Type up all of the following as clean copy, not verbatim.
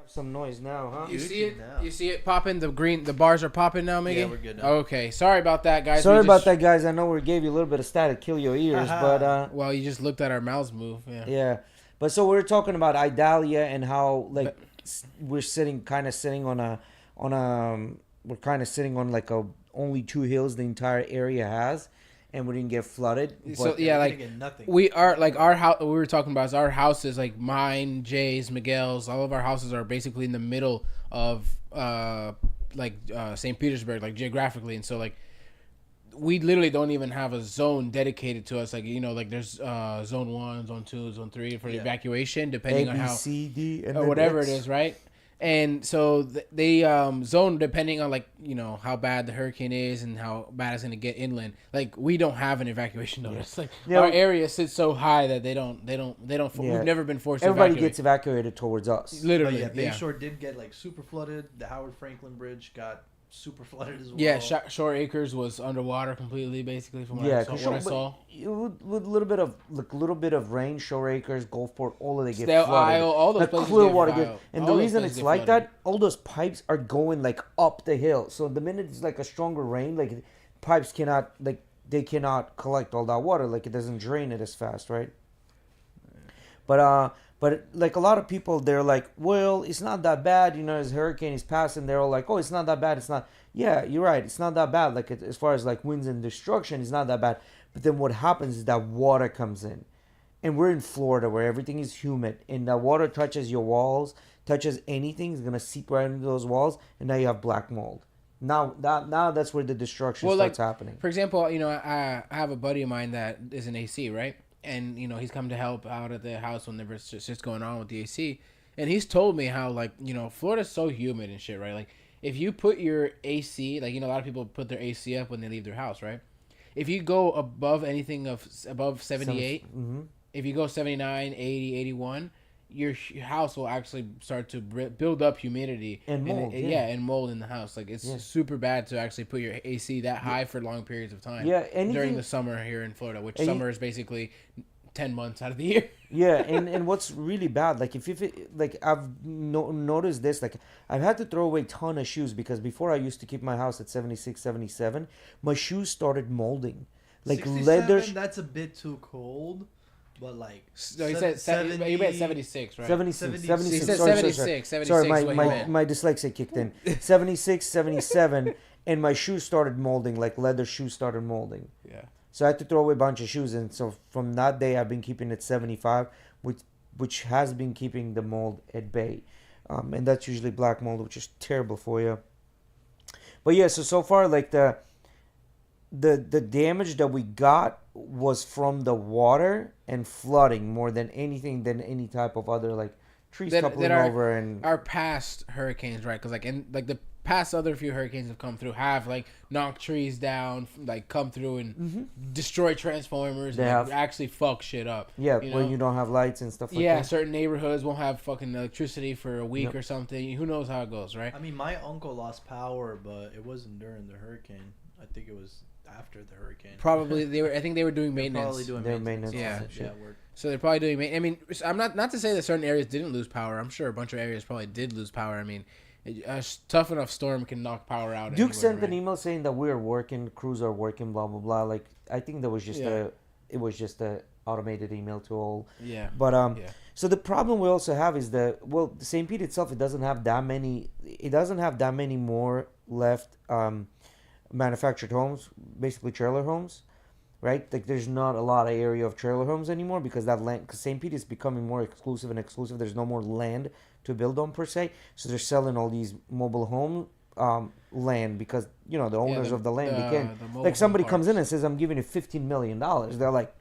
Have some noise now, huh? You Dude, see it? no. You see it popping? The bars are popping now, Miggy? Yeah, we're good now. Okay, sorry about that, guys. Sorry about that, guys. I know we gave you a little bit of static, kill your ears, but Well, you just looked at our mouths move. Yeah. yeah. But so we're talking about Idalia and how like But- we're kind of sitting on a, we're kind of sitting on like a only two hills the entire area has, and we didn't get flooded. So But yeah, we're like gonna get nothing. we are like our house. We were talking about is our houses, like mine, Jay's, Miguel's. All of our houses are basically in the middle of St. Petersburg, like geographically, and so like we literally don't even have a zone dedicated to us. Like like there's zone 1, zone 2, zone 3 for evacuation, depending A, on B, how C, D, and or then whatever X. it is, right? And so they zone depending on like how bad the hurricane is and how bad it's gonna get inland. Like we don't have an evacuation notice. Like Yeah, our area sits so high that they don't. Yeah. We've never been forced Everybody to gets evacuated towards us. But literally. yeah, Yeah, Bayshore did get like super flooded. The Howard Franklin Bridge got super flooded as well. yeah. Shore Acres was underwater completely, basically from what I saw. With a little bit of rain, Shore Acres, Gulfport, all of they get Stale flooded. Isle, all those Like places Clearwater get get, and all the those reason places it's get like flooded. that, all those pipes are going like up the hill. So the minute it's like a stronger rain, like pipes cannot they cannot collect all that water. Like it doesn't drain it as fast, right? But like a lot of people, they're like, well, it's not that bad. As hurricane is passing, they're all like, oh, it's not that bad. It's not. Yeah, you're right. It's not that bad. Like as far as like winds and destruction, it's not that bad. But then what happens is that water comes in, and we're in Florida where everything is humid, and that water touches your walls, touches anything, it's gonna seep right into those walls, and now you have black mold. Now that's where the destruction starts happening. For example, I have a buddy of mine that is an AC, right? And he's come to help out at the house when there's just going on with the AC, and he's told me how like Florida's so humid and shit, right? Like if you put your AC, like a lot of people put their AC up when they leave their house, right? If you go above anything above 78, if you go 79, 80, 81, your house will actually start to build up humidity And mold, and mold in the house. Like it's super bad to actually put your AC that high for long periods of time. Yeah, during the summer here in Florida, which summer is basically 10 months out of the year. Yeah, and what's really bad, like if like I've noticed this, like I've had to throw away a ton of shoes because before I used to keep my house at 76, 77, my shoes started molding, like 67, leather. That's a bit too cold. But like, No, you said you meant 76, right? 76, 76. He said sorry, 76, sorry, 76 sorry, is what he my meant. my dyslexia kicked in. 76, 77, and my shoes started molding, like leather shoes started molding. Yeah. So I had to throw away a bunch of shoes, and so from that day I've been keeping it 75, which has been keeping the mold at bay, and that's usually black mold, which is terrible for you. But yeah, so far like the damage that we got was from the water and flooding more than anything than any type of other like trees toppling over and our past hurricanes, right? Because like the past other few hurricanes have come through have like knocked trees down, like come through and destroy transformers They and have. actually fuck shit up. yeah, when you don't have lights and stuff like Yeah, that. certain neighborhoods won't have fucking electricity for a week or something. Who knows how it goes, right? I mean, my uncle lost power, but it wasn't during the hurricane. I think it was after the hurricane. Probably I think they were doing maintenance. Probably doing Their maintenance. maintenance Yeah. and shit. Word. So they're probably doing. I mean, I'm not to say that certain areas didn't lose power. I'm sure a bunch of areas probably did lose power. I mean, a tough enough storm can knock power out. Duke anywhere, sent an right? email saying that we're working, crews are working, blah blah blah. Like I think that was just a automated email to all. Yeah. But Yeah. so the problem we also have is the St. Pete itself, it doesn't have that many more left manufactured homes, basically trailer homes, right? Like there's not a lot of area of trailer homes anymore because St. Pete is becoming more exclusive and exclusive. There's no more land to build on per se, so they're selling all these mobile home land because the owners of the land like somebody comes in and says, I'm giving you $15 million. They're like,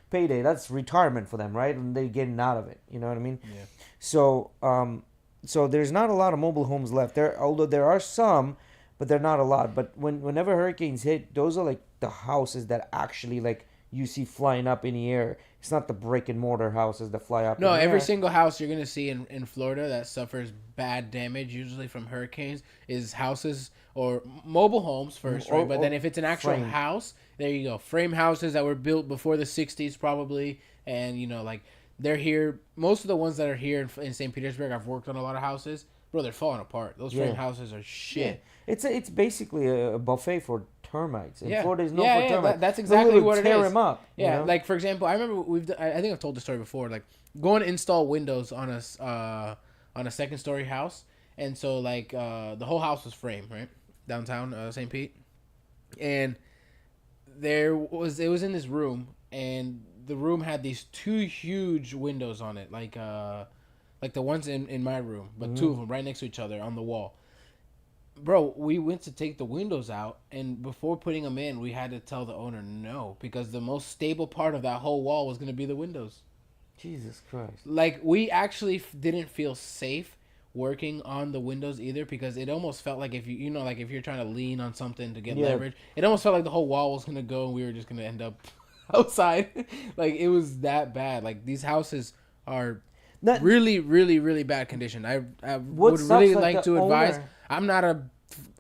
payday, that's retirement for them, right? And they're getting out of it, you know what I mean? Yeah. So there's not a lot of mobile homes left there, although there are some, but they're not a lot. But whenever hurricanes hit, those are like the houses that actually like you see flying up in the air. It's not the brick and mortar houses that fly up. No, in the every air. single house you're gonna see in Florida that suffers bad damage, usually from hurricanes, is houses or mobile homes first, right? But then if it's an actual frame. house, there you go. Frame houses that were built before the '60s, probably, and like they're here. Most of the ones that are here in St. Petersburg, I've worked on a lot of houses. bro, they're falling apart. Those frame houses are shit. Yeah. It's basically a buffet for termites. And Florida is known for termites. That's exactly what it is. Tear them up. Yeah, you know? like for example, I remember I think I've told the story before. Like going to install windows on a second story house, and so like the whole house was framed, right, downtown St. Pete, and it was in this room, and the room had these two huge windows on it, like the ones in my room, but two of them right next to each other on the wall. Bro, we went to take the windows out, and before putting them in, we had to tell the owner no, because the most stable part of that whole wall was going to be the windows. Jesus Christ. Like, we actually didn't feel safe working on the windows either, because it almost felt like if you know, like if you're trying to lean on something to get leverage, it almost felt like the whole wall was going to go and we were just going to end up outside. Like, it was that bad. Like, these houses are really, really, really bad condition. I would really like to advise. I'm not a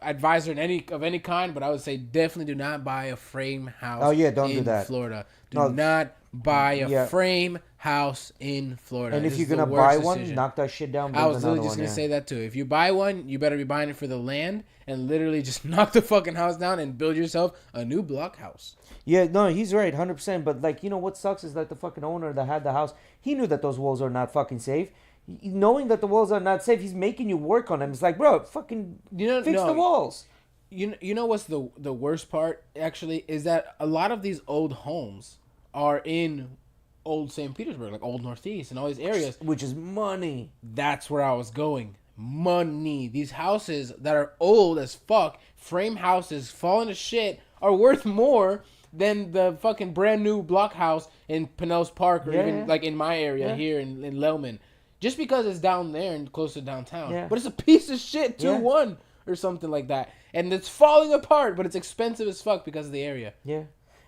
advisor in any kind, but I would say definitely do not buy a frame house. Oh yeah, don't do that. Florida. Do not buy a frame house in Florida. And if you're gonna buy one, knock that shit down. I was literally just gonna say that too. If you buy one, you better be buying it for the land and literally just knock the fucking house down and build yourself a new block house. Yeah, no, he's right, 100%. But like, you know what sucks is that the fucking owner that had the house, he knew that those walls are not fucking safe. Knowing that the walls are not safe, he's making you work on them. It's like, bro, fucking fix the walls. You know what's the worst part actually is that a lot of these old homes are in old St. Petersburg, like old Northeast and all these areas, which is money. That's where I was going. Money. These houses that are old as fuck, frame houses, falling to shit, are worth more than the fucking brand new block house in Pinellas Park or even like in my area here in Lelman. Just because it's down there and close to downtown. Yeah. But it's a piece of shit, 2-1 or something like that. And it's falling apart, but it's expensive as fuck because of the area. Yeah.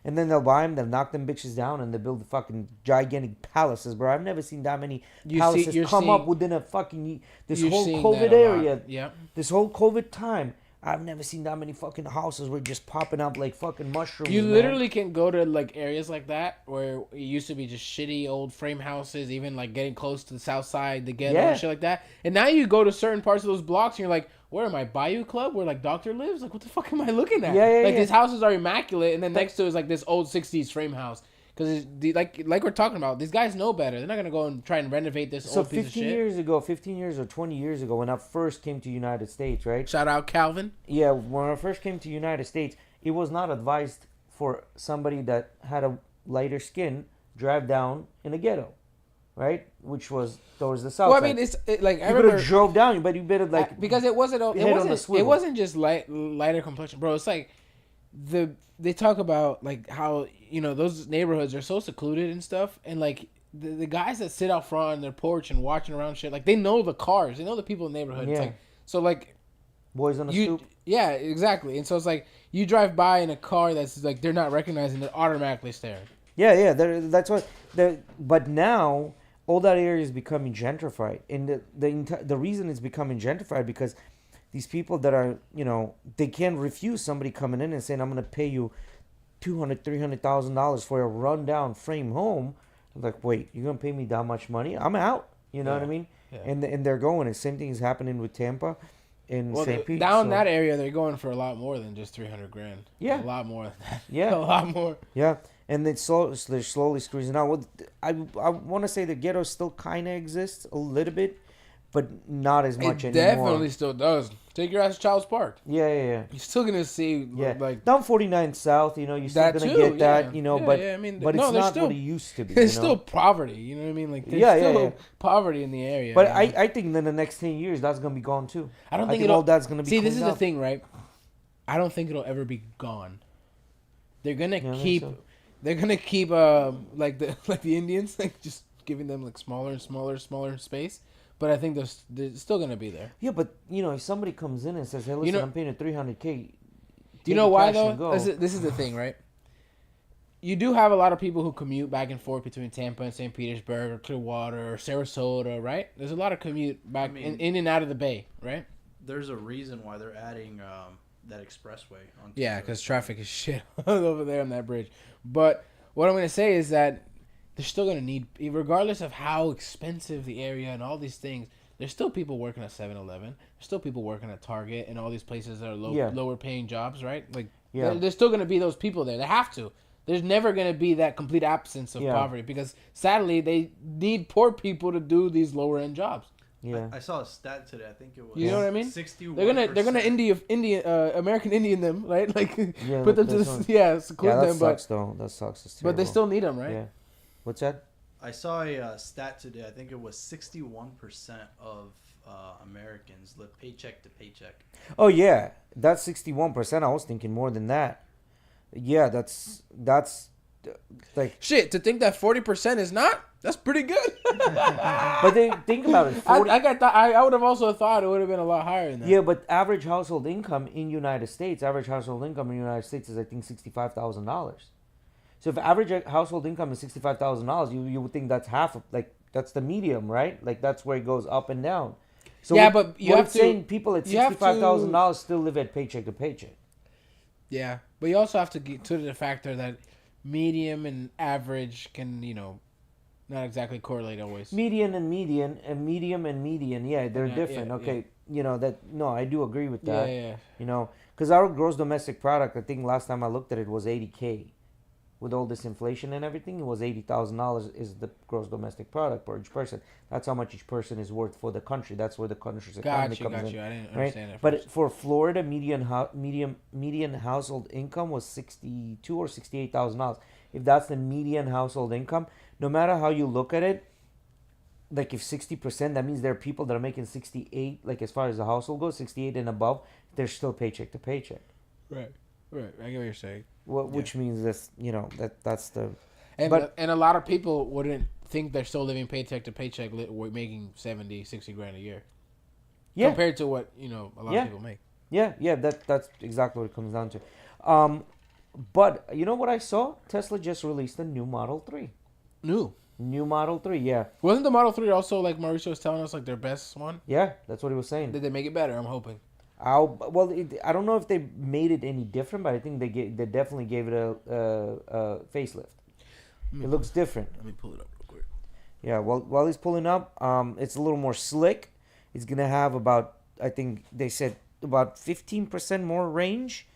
And then they'll buy them, they'll knock them bitches down, and they build fucking gigantic palaces, bro. I've never seen that many palaces come up within a fucking... This whole COVID area. Yeah. This whole COVID time. I've never seen that many fucking houses were just popping up like fucking mushrooms. You literally can go to like areas like that where it used to be just shitty old frame houses, even like getting close to the south side, the ghetto and shit like that. And now you go to certain parts of those blocks and you're like, where am I? Bayou Club? Where like Doctor lives? Like, what the fuck am I looking at? These houses are immaculate, and then next to it is like this old 60s frame house. Because like we're talking about, these guys know better. They're not gonna go and try and renovate this old piece of shit. 15 years or 20 years ago, when I first came to United States, right? Shout out Calvin. Yeah, when I first came to United States, it was not advised for somebody that had a lighter skin drive down in a ghetto, right? Which was towards the south. Well, I mean, it's like I remember drove down, but you better like because it wasn't just lighter complexion, bro. It's like they talk about like how, you know, those neighborhoods are so secluded and stuff, and like the guys that sit out front on their porch and watching around shit, like they know the cars, they know the people in the neighborhood. It's like, so like boys on the stoop. Yeah, exactly. And so it's like you drive by in a car that's like they're not recognizing, they're automatically staring. Yeah, that's what. But now all that area is becoming gentrified, and the reason it's becoming gentrified because these people that are, you know, they can't refuse somebody coming in and saying, I'm going to pay you $200,000-$300,000 for a rundown frame home. I'm like, wait, you're going to pay me that much money? I'm out. You know what I mean? Yeah. And they're going. And same thing is happening with Tampa and St. Pete. Down that area, they're going for a lot more than just $300,000. Yeah. A lot more than that. Yeah. A lot more. Yeah. And they're slowly squeezing out. Well, I want to say the ghetto still kind of exists a little bit, but not as much anymore. It definitely still does. Take your ass to Child's Park. Yeah. You're still gonna see like down 49 South. You know, you're still gonna get that. You know, but I mean, but it's not what it used to be. There's still poverty. You know what I mean? Like there's still poverty in the area. But I think in the next 10 years that's gonna be gone too. I think all that's gonna be. See, this is the thing, right? I don't think it'll ever be gone. They're gonna keep. They're gonna keep like the Indians, like just giving them like smaller and smaller space. But I think they're still gonna be there. Yeah, but you know, if somebody comes in and says, "Hey, listen, I'm paying $300K," do you know why though? This is the thing, right? You do have a lot of people who commute back and forth between Tampa and St. Petersburg or Clearwater or Sarasota, right? There's a lot of commute back in and out of the Bay, right? There's a reason why they're adding that expressway. Yeah, because traffic is shit over there on that bridge. But what I'm gonna say is that they're still going to need, regardless of how expensive the area and all these things, there's still people working at 7-Eleven. There's still people working at Target and all these places that are Yeah. lower paying jobs, right? Like, Yeah. there's still going to be those people there. They have to. There's never going to be that complete absence of Yeah. poverty because sadly they need poor people to do these lower end jobs. Yeah. I saw a stat today. I think it was. You know what I mean? 61%. They're gonna American Indian them, right? Like Yeah, put them to that's this, yeah, seclude Yeah, that them, sucks though. That sucks. It's but they terrible. still need them, right? Yeah. What's that? I saw a stat today. I think it was 61% of Americans live paycheck to paycheck. Oh yeah, that's 61%. I was thinking more than that. Yeah, that's like. Shit, to think that 40% is not, that's pretty good. But they think about it. 40, I would have also thought it would have been a lot higher than that. yeah, but average household income in United States, is I think $65,000. So if average household income is $65,000, you would think that's half of, like, that's the medium, right? Like that's where it goes up and down. So Yeah, but you what have it's to- saying people at you have to- $65,000 still live at paycheck to paycheck. Yeah, but you also have to get to the factor that medium and average can, not exactly correlate always. Median and median and medium and median, yeah, they're Yeah, different. yeah, Okay, no, I do agree with Yeah, that. yeah. Because our gross domestic product, I think last time I looked at it was $80K. With all this inflation and everything, it was $80,000 is the gross domestic product for each person. That's how much each person is worth for the country. That's where the country's economy Got comes in. you. I didn't Right? understand that. But for Florida, median household income was $62,000 or $68,000. If that's the median household income, no matter how you look at it, like if 60%, that means there are people that are making 68, like as far as the household goes, 68 and above, they're still paycheck to paycheck. Right. I get what you're saying. Which means that's that's the And But- and a lot of people wouldn't think they're still living paycheck to paycheck, making 70, 60 grand a year. yeah. Compared to what, a lot Yeah. of people make. Yeah, that's exactly what it comes down to. But you know what I saw? Tesla just released a new Model 3. New Model 3, yeah. Wasn't the Model 3 also, like Mauricio was telling us, like their best one? Yeah, that's what he was saying. Did they make it better? I'm hoping. I don't know if they made it any different, but I think they definitely gave it a facelift. It looks different. Let me pull it up real quick. Yeah, while he's pulling up, it's a little more slick. It's gonna have about, I think they said about 15% more range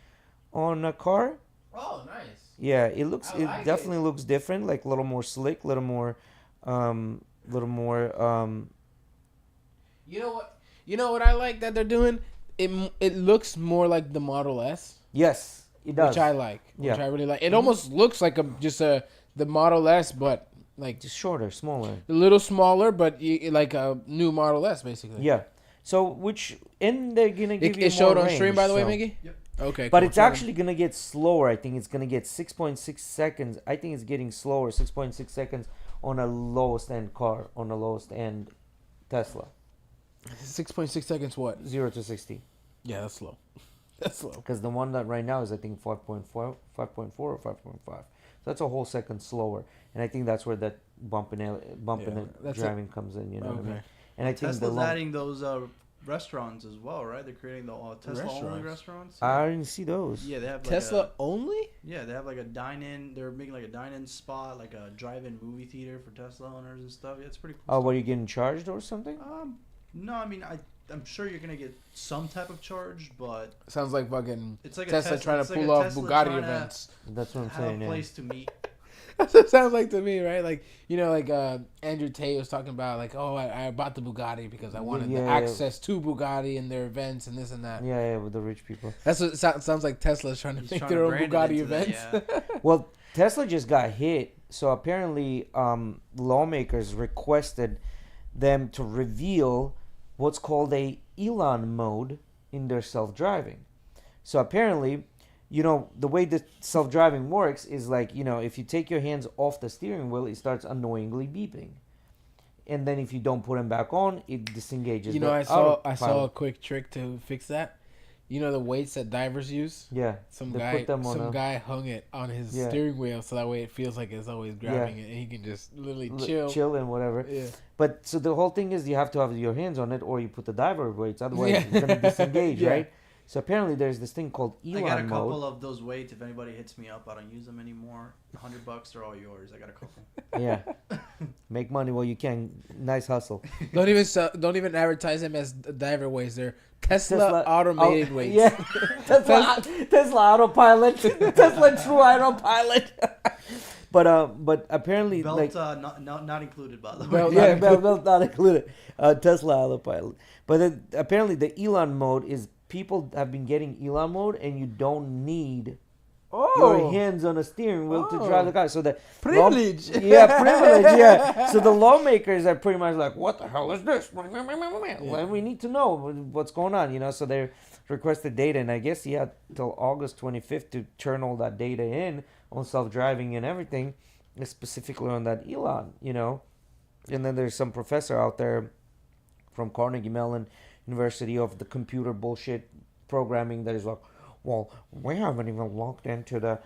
on a car. Oh, nice. Yeah, I it like definitely looks different, like a little more slick, little more. You know what I like that they're doing? It looks more like the Model S, Yes, it does. which I like. Which Yeah. I really like. It almost looks like the Model S, but like Just shorter, smaller. a little smaller, but like a new Model S, basically. Yeah. So they're gonna give you It showed more on stream, range, by the way, so- Mickey. Yep. Okay, But cool. it's actually gonna get slower. I think it's gonna get 6.6 seconds. I think it's getting slower, 6.6 seconds on a lowest end car, on the lowest end Tesla, 6.6 seconds. What? 0 to 60. Yeah, that's slow. That's slow. Because the one that right now is I think 5.4 or 5.5. So that's a whole second slower, and I think that's where that bump in the that's driving comes in. You know what I mean? Okay. And I think Tesla's adding those restaurants as well, right? They're creating the Tesla only restaurants. I didn't see those. Yeah, they have like Tesla only? Yeah, they have like a dine-in. They're making like a dine-in spot, like a drive-in movie theater for Tesla owners and stuff. Yeah, it's pretty cool. Oh, stuff. what are you getting charged or something? No, I mean I'm sure you're gonna get some type of charge, but Sounds like fucking it's like Tesla a trying it's to like pull a off Tesla Bugatti trying to events. That's what I'm have saying. a Yeah. place to meet. That's what it sounds like to me, right? Like, Andrew Tate was talking about, like, oh, I bought the Bugatti because I wanted the Yeah. access to Bugatti and their events and this and that. Yeah, with the rich people. That's what it sounds like. Tesla's trying to He's make trying their to own brand it Bugatti into that, events. yeah. Well, Tesla just got hit, so apparently lawmakers requested them to reveal what's called a Elon mode in their self-driving. So apparently, the way that self-driving works is like, if you take your hands off the steering wheel, it starts annoyingly beeping. And then if you don't put them back on, it disengages. I saw a autopilot. quick trick to fix that. The weights that divers use. Yeah. Some they guy, put them on guy hung it on his Yeah. steering wheel, so that way it feels like it's always grabbing it, and he can just literally chill. chill and whatever. Yeah. But so the whole thing is you have to have your hands on it, or you put the diver weights. Otherwise, Yeah. it's gonna disengage, Yeah. right? So apparently, there's this thing called Elon I got a mode. couple of those weights. If anybody hits me up, I don't use them anymore. $100, they're all yours. I got a couple. Yeah. Make money while you can. Nice hustle. Don't even advertise them as diver weights. They're Tesla automated weights. Yeah. Tesla autopilot. Tesla true autopilot. But apparently Belt like not included, by the way. Belt yeah, belt not included. Tesla autopilot. But then, apparently the Elon mode is people have been getting Elon mode and you don't need your hands on a steering wheel to drive the car. So the Privilege. privilege. Yeah. So the lawmakers are pretty much like, what the hell is this? Well, we need to know what's going on, you know. So they requested data, and I guess he had till August 25th to turn all that data in on self-driving and everything, specifically on that Elon, you know. And then there's some professor out there from Carnegie Mellon University of the computer bullshit programming that is like, well, we haven't even looked into the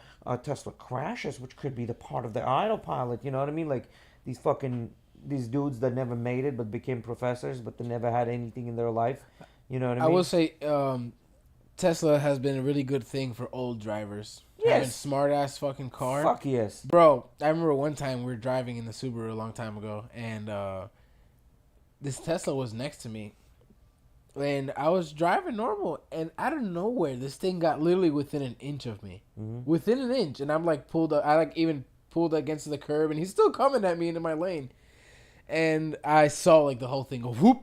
Tesla crashes, which could be the part of the autopilot. You know what I mean? Like these dudes that never made it but became professors, but they never had anything in their life. You know what I mean? I will say Tesla has been a really good thing for old drivers. Yes. Having smart ass fucking car. Fuck yes. Bro, I remember one time we were driving in the Subaru a long time ago, and this Tesla was next to me. And I was driving normal, and out of nowhere, this thing got literally within an inch of me. Mm-hmm. Within an inch. And I'm like pulled up. I like even pulled against the curb, and he's still coming at me into my lane. And I saw like the whole thing go whoop,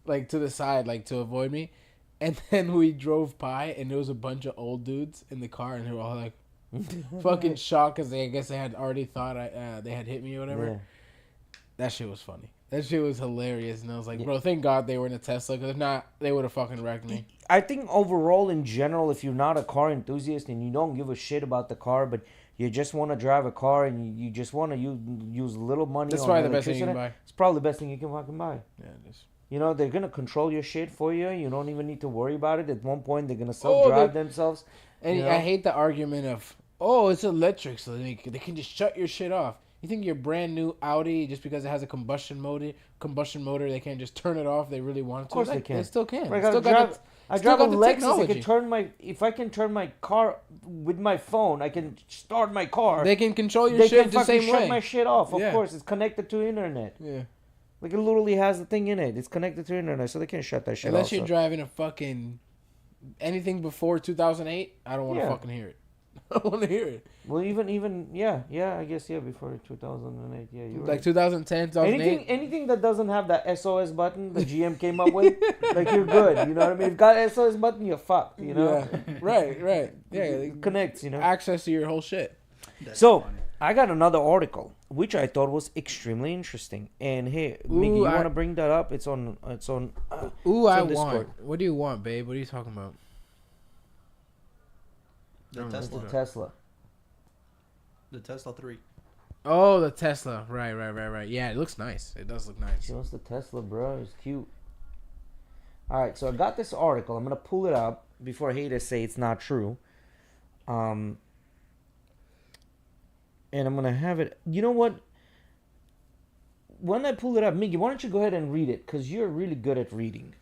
like to the side, like to avoid me. And then we drove by, and there was a bunch of old dudes in the car, and they were all like fucking shocked because I guess they had already thought they had hit me or whatever. Yeah. That shit was funny. That shit was hilarious, and I was like, bro, thank God they were in a Tesla, because if not, they would have fucking wrecked me. I think overall, in general, if you're not a car enthusiast and you don't give a shit about the car, but you just want to drive a car and you just want to use little money That's on probably the best thing you electricity, can buy. it's probably the best thing you can fucking buy. Yeah, it is. You know, they're going to control your shit for you. You don't even need to worry about it. At one point, they're going to self-drive themselves. And you know? I hate the argument of, oh, it's electric, so they can just shut your shit off. You think your brand new Audi, just because it has a combustion motor, they can't just turn it off if they really want to? Of course they can. They still can. I Still drive a got the Lexus. technology. If I can turn my car with my phone, I can start my car. They can control your They shit can the fucking same shut way. my shit off. Of Yeah. course, it's connected to internet. Yeah. Like it literally has the thing in it. It's connected to internet, so they can't shut that shit Unless off. you're so. driving a fucking anything before 2008, I don't want to fucking hear it. I don't want to hear it. Well, even yeah, I guess before 2008, yeah, you're Like right. 2010, 2008. Anything that doesn't have that SOS button the GM came up with, like you're good. You know what I mean? If you got SOS button, you're fucked. You know? Yeah. Right. Yeah. It connects. You know. Access to your whole shit. That's So funny. I got another article which I thought was extremely interesting. And hey, Mickey, you want to bring that up? It's on. Ooh, I on Discord. want. What do you want, babe? What are you talking about? The It's Tesla. the Tesla. The Tesla 3. Oh, the Tesla. Right. Yeah, it looks nice. It does look nice. She wants the Tesla, bro. It's cute. All right, so I got this article. I'm gonna pull it up before haters say it's not true. And I'm gonna have it. You know what? When I pull it up, Miggy, why don't you go ahead and read it? Because you're really good at reading.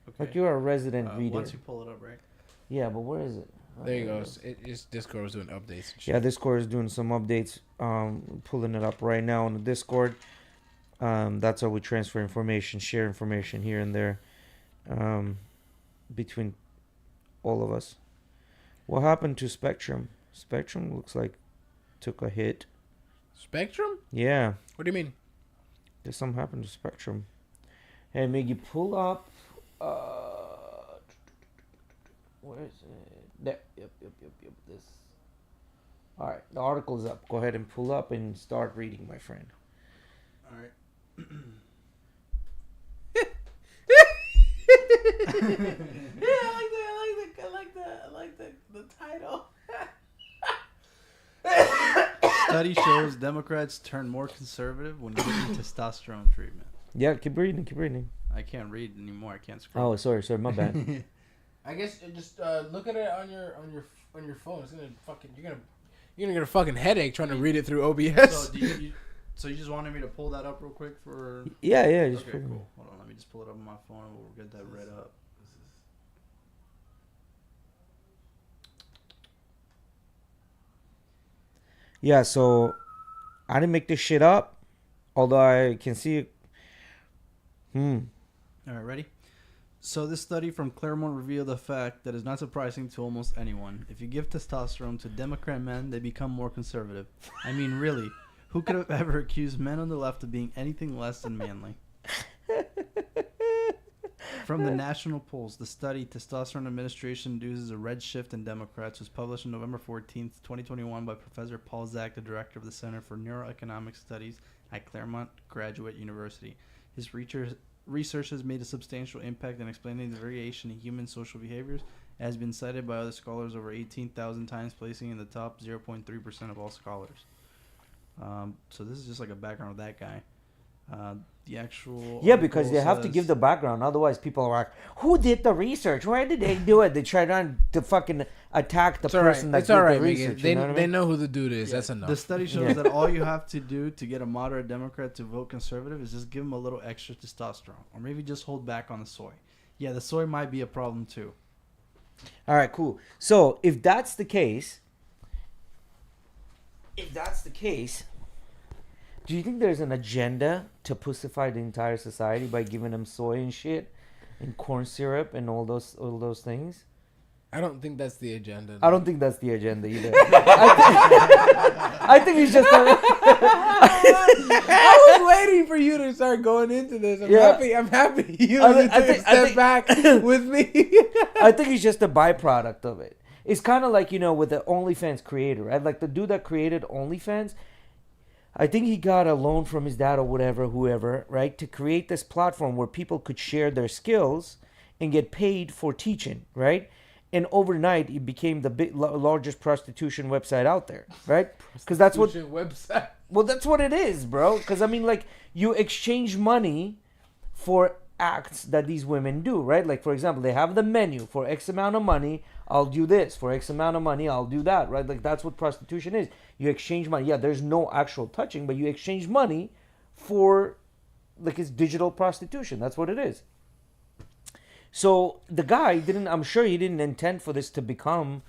Okay. Like you're a resident reader. Once you pull it up, right? Yeah, but where is it? There you go. It's Discord was doing updates. And shit. Yeah, Discord is doing some updates. Pulling it up right now on the Discord. That's how we transfer information, share information here and there, between all of us. What happened to Spectrum? Spectrum looks like took a hit. Spectrum? Yeah, What do you mean? there's something happened to Spectrum. Hey, Miggy, pull up. Where is it? There. Yep. This. All right, the article is up. Go ahead and pull up and start reading, my friend. All right. I like the title. Study shows Democrats turn more conservative when giving testosterone treatment. Yeah, keep reading. I can't read anymore. I can't scroll. Oh, sorry, my bad. I guess just look at it on your phone. It's gonna fucking you're gonna get a fucking headache trying to read it through OBS. So you just wanted me to pull that up real quick for? Yeah, just Okay, pretty cool. Hold on, let me just pull it up on my phone and we'll get that read up. Yeah, so I didn't make this shit up. Although I can see. Hmm. All right, ready? So this study from Claremont revealed a fact that is not surprising to almost anyone. If you give testosterone to Democrat men, they become more conservative. I mean, really, who could have ever accused men on the left of being anything less than manly? From the national polls, the study Testosterone Administration Induces a Red Shift in Democrats was published on November 14th, 2021 by Professor Paul Zak, the director of the Center for Neuroeconomic Studies at Claremont Graduate University. His research has made a substantial impact in explaining the variation in human social behaviors. It has been cited by other scholars over 18,000 times, placing in the top 0.3% of all scholars. So this is just like a background of that guy. The actual Because they have to give the background. Otherwise, people are like, "Who did the research? Where did they do it?" They try to fucking attack the person that did the research. They know who the dude is. Yeah, That's enough. The study shows that all you have to do to get a moderate Democrat to vote conservative is just give them a little extra testosterone, or maybe just hold back on the soy. Yeah, the soy might be a problem too. All right, cool. So if that's the case, do you think there's an agenda to pussify the entire society by giving them soy and shit, and corn syrup and all those things? I don't think that's the agenda. I don't think that's the agenda either. I think he's just. I was waiting for you to start going into this. I'm happy you took a step back with me. I think he's just a byproduct of it. It's kind of like, with the OnlyFans creator, right? Like the dude that created OnlyFans. I think he got a loan from his dad or whoever, right, to create this platform where people could share their skills and get paid for teaching, right? And overnight, it became the largest prostitution website out there, right? Because that's what website. Well, that's what it is, bro. Because you exchange money for acts that these women do, right? Like, for example, they have the menu for X amount of money. I'll do this for X amount of money. I'll do that, right? Like, that's what prostitution is. You exchange money. Yeah, there's no actual touching, but you exchange money for, like, it's digital prostitution. That's what it is. So the guy I'm sure he didn't intend for this to become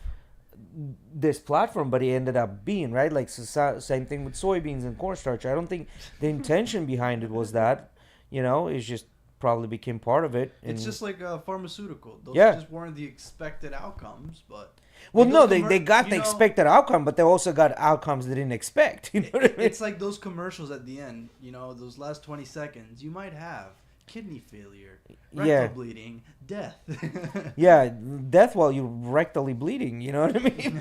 this platform, but he ended up being, right? Like, so same thing with soybeans and cornstarch. I don't think the intention behind it was that, it's just probably became part of it. It's just like a pharmaceutical. Those just weren't the expected outcomes, but... Well, no, they got the expected outcome, but they also got outcomes they didn't expect. You know what I mean? It's like those commercials at the end, those last 20 seconds. You might have kidney failure, rectal bleeding, death. Yeah, death while you're rectally bleeding, you know what I mean?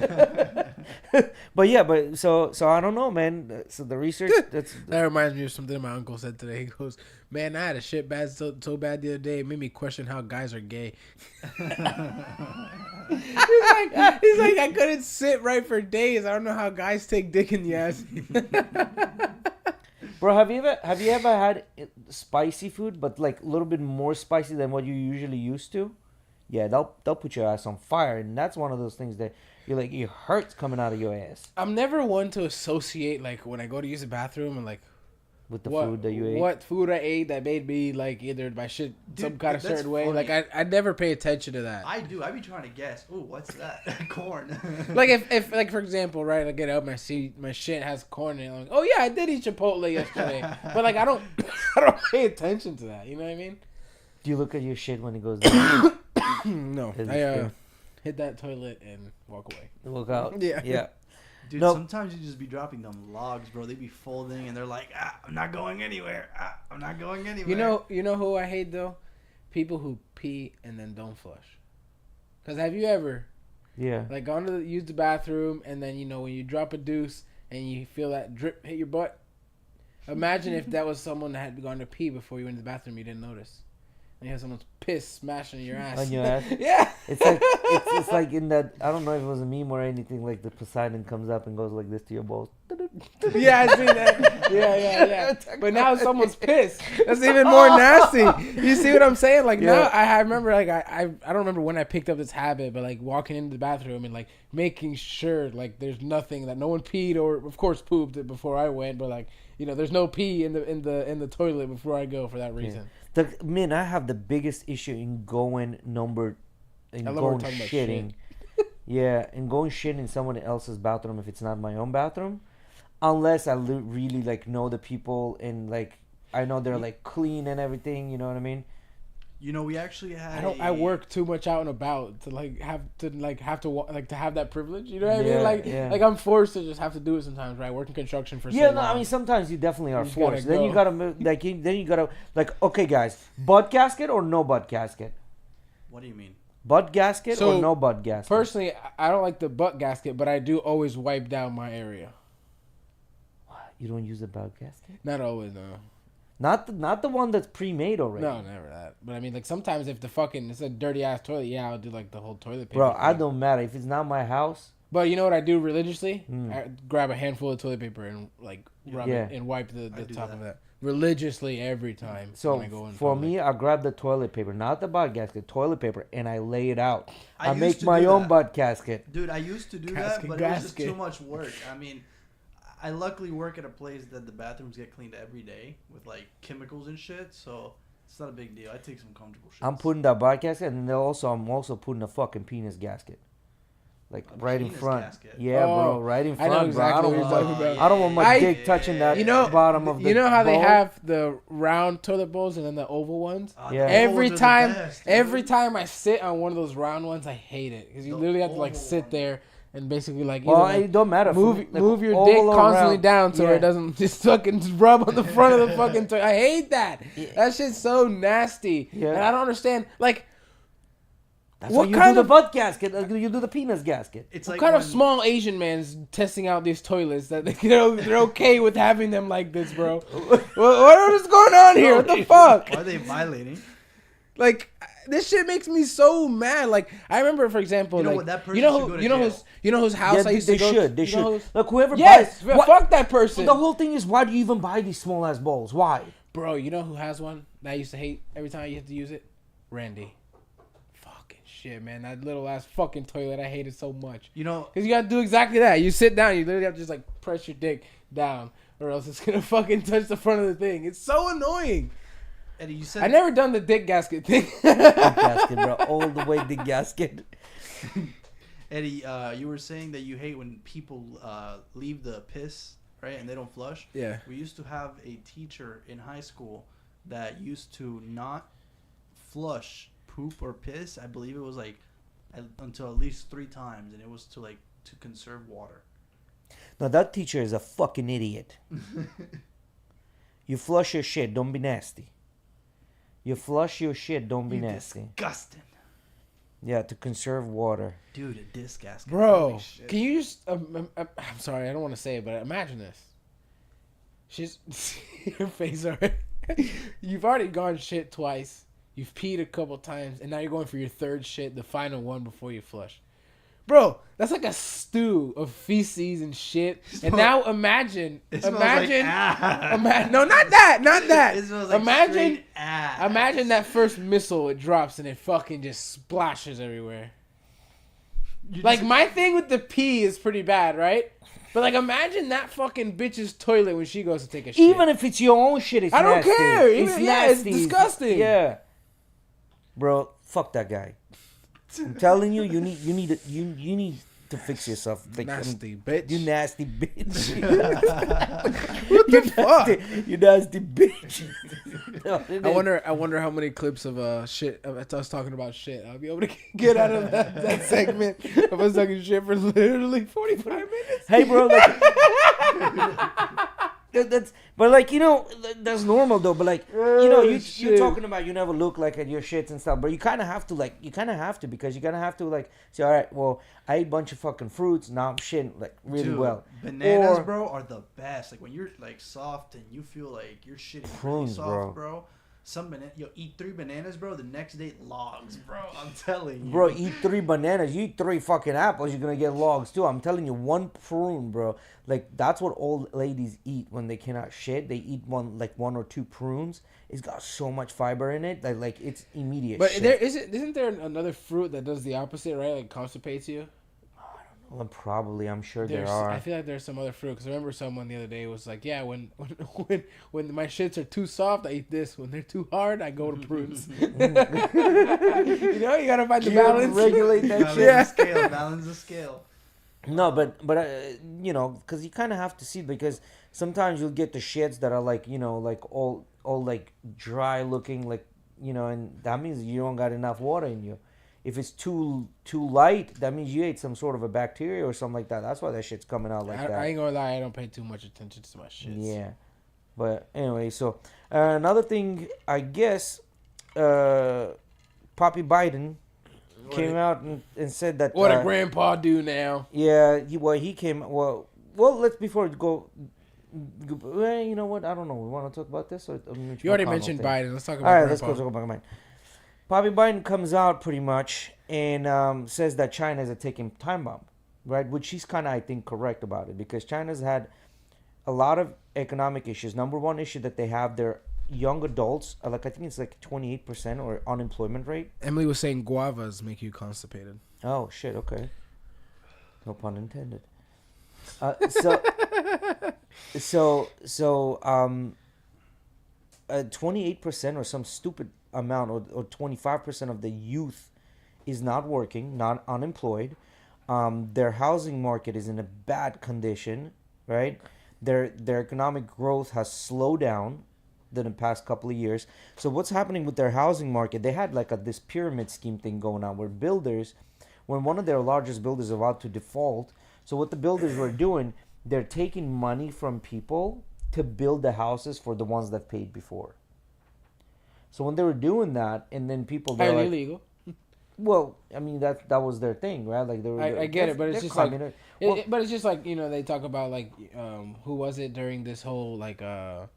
but so I don't know, man. So the research that reminds me of something my uncle said today. He goes, "Man, I had a shit bad so bad the other day. It made me question how guys are gay." He's like, I couldn't sit right for days. I don't know how guys take dick in the ass. Bro, have you ever had spicy food, but like a little bit more spicy than what you usually used to? Yeah, they'll put your ass on fire, and that's one of those things that you're like, it hurts coming out of your ass. I'm never one to associate, like, when I go to use the bathroom and like with the food that you ate. What food I ate that made me like either my shit some kind of certain way. Like I never pay attention to that. I do. I be trying to guess. Oh, what's that? Corn. Like if like for example, right? I get up and I see my shit has corn in it. I'm like, oh yeah, I did eat Chipotle yesterday. But like I don't pay attention to that. You know what I mean? Do you look at your shit when it goes down? No. I hit that toilet and walk away. Walk out. Yeah. Dude, sometimes you just be dropping them logs, bro. They be folding, and they're like, I'm not going anywhere. I'm not going anywhere. You know who I hate, though? People who pee and then don't flush. Because have you ever, like, gone to use the bathroom, and then, when you drop a deuce, and you feel that drip hit your butt? Imagine if that was someone that had gone to pee before you went to the bathroom, you didn't notice. And you have someone's piss smashing in your ass. On your ass? Yeah. It's like in that, I don't know if it was a meme or anything, like the Poseidon comes up and goes like this to your balls. Yeah, I seen that. Yeah. But now someone's pissed. That's even more nasty. You see what I'm saying? Like now, I remember, like I don't remember when I picked up this habit, but like walking into the bathroom and like making sure like there's nothing, that no one peed or of course pooped before I went, but like there's no pee in the toilet before I go for that reason. Man, I have the biggest issue in going shitting. Yeah, and going shit in someone else's bathroom if it's not my own bathroom. unless I really like know the people and like I know they're like clean and everything. You know what I mean? You know, we actually had. I work too much out and about to have to have that privilege. You know what I mean? Like I'm forced to just have to do it sometimes. Right? I work in construction for so long. I mean sometimes you definitely are just forced. gotta Then you gotta okay guys, butt gasket or no butt gasket? What do you mean? Butt gasket So, or no butt gasket? Personally, I don't like the butt gasket, but I do always wipe down my area. You don't use a butt gasket? Not always, no. Not the one that's pre-made already. No, never that. But I mean, like sometimes if it's a dirty ass toilet, yeah, I'll do like the whole toilet paper. Bro, I don't matter if it's not my house. But you know what I do religiously? I grab a handful of toilet paper and like rub it and wipe the top of that religiously every time. So when I go in for public. me, I grab the toilet paper, not the butt gasket, toilet paper, and I lay it out. I used make to my do own that. butt gasket. Dude, I used to do Gasket, that, but it was just gasket. too much work. I mean, I luckily work at a place that the bathrooms get cleaned every day with like chemicals and shit, so it's not a big deal. I take some comfortable shit. I'm putting that butt gasket, and then I'm also putting a fucking penis gasket. Like right in penis front. gasket? Yeah, Oh, bro, right in I know front, exactly bro. what you're talking about. I don't want my dick touching that bottom of the You know how they bowl? have the round toilet bowls and then the oval ones? Yeah. Every Those are the time, best, every dude. time I sit on one of those round ones, I hate it because you The literally have to like oval sit one. there and basically like, Well, either, like it don't matter. move For me, like, move your all dick constantly around. down so Yeah. it doesn't just fucking rub on the front of the fucking toilet. I hate that. That shit's so nasty, Yeah. and I don't understand. Like, That's what why you kind do of the butt gasket. You do the penis gasket. It's what like kind of when- small Asian man's testing out these toilets that they're okay with having them like this, bro? what is going on here? What the fuck? Why are they violating? Like, this shit makes me so mad. Like, I remember, for example, You know like, what, that person you know should who, go to you know jail. whose house I Yeah, used they to go. should. They you know should. whose- Look, whoever Yes, buys. fuck that person, The whole thing is, why do you even buy these small ass bowls? Why? bro. You know who has one that I used to hate every time you have to use it? Randy. Fucking shit, man. That little ass fucking toilet, I hate it so much. You know, Because you gotta do exactly that. You sit down, you literally have to just like press your dick down, or else it's gonna fucking touch the front of the thing. It's so annoying. Eddie, you said I never done the dick gasket thing. Gasket, bro. All the way the gasket. Eddie, you were saying that you hate when people leave the piss, right, and they don't flush. Yeah. We used to have a teacher in high school that used to not flush poop or piss. I believe it was like until at least 3 times, and it was to conserve water. Now that teacher is a fucking idiot. You flush your shit, don't be nasty. You flush your shit, don't be nasty. Disgusting. Yeah, to conserve water. Dude, a disc gasket. Bro, Holy shit. can you just? I'm sorry, I don't want to say it, but imagine this. She's your face already. You've already gone shit twice. You've peed a couple times, and now you're going for your third shit, the final one before you flush. Bro, that's like a stew of feces and shit. And now imagine, It smells like ass. no, not that. It smells like imagine, straight ass. imagine that first missile it drops and it fucking just splashes everywhere. Like, my thing with the pee is pretty bad, right? But, like, imagine that fucking bitch's toilet when she goes to take a shit. Even if it's your own shit, it's I don't nasty. care. It's Even, yeah, it's nasty. disgusting. Yeah. Bro, fuck that guy. I'm telling you, you need to fix yourself. Like, Nasty bitch. You nasty bitch. What the fuck? You nasty bitch. I wonder how many clips of shit of us talking about shit I'll be able to get out of that segment of us talking shit for literally 45 minutes. Hey, bro. That's but like, you know, that's normal though. But like, you know, you're shit. talking about you never look like at your shits and stuff. But you kind of have to because you're gonna have to like say, all right, well, I ate a bunch of fucking fruits. Now I'm shitting like really Dude, well. Bananas, Or- bro, are the best. Like when you're like soft and you feel like you're shitting really Prunes, soft, bro. Some banana, eat 3 bananas, bro. The next day, logs, bro. I'm telling you, Bro, eat 3 bananas. You eat 3 fucking apples, you're gonna get logs too. I'm telling you, 1 prune, bro. Like that's what old ladies eat when they cannot shit. They eat 1 or 2 prunes. It's got so much fiber in it that like it's immediate. But shit. isn't there another fruit that does the opposite, right? Like constipates you. Well, probably, I'm sure there There's, are. I feel like there's some other fruit because I remember someone the other day was like, yeah, when my shits are too soft, I eat this. When they're too hard, I go to prunes. You know, you gotta find the balance. Regulate that balance shit. Yeah. the scale, balance the scale. No, but you know, because you kind of have to see, because sometimes you'll get the shits that are like, you know, like all like dry looking, like, you know, and that means you don't got enough water in you. If it's too light, that means you ate some sort of a bacteria or something like that. That's why that shit's coming out like I that. ain't gonna lie, I don't pay too much attention to my shits. Yeah, but anyway, so another thing, I guess, uh, Poppy Biden came out and said that What a grandpa do now. yeah, he came well. Let's before it go. Well, you know what? I don't know. We want to talk about this or You already mentioned Biden. Let's talk about All right, grandpa. let's go talk about mine. Bobby Biden comes out pretty much and says that China is a ticking time bomb, right? Which he's kind of, I think, correct about it, because China's had a lot of economic issues. Number one issue that they have, their young adults, like I think it's like 28% or unemployment rate. Emily was saying guavas make you constipated. Oh shit! Okay, no pun intended. So 28% or some stupid amount, or 25% of the youth is not working, not unemployed. Their housing market is in a bad condition, right? Their economic growth has slowed down in the past couple of years. So what's happening with their housing market? They had like this pyramid scheme thing going on, where builders, when one of their largest builders is about to default, so what the builders were doing, they're taking money from people to build the houses for the ones that paid before. So when they were doing that, and then people, they're Highly like, illegal. well, I mean that was their thing, right? Like I get it, but it's just like, well, but it's just like, you know, they talk about like, who was it during this whole like the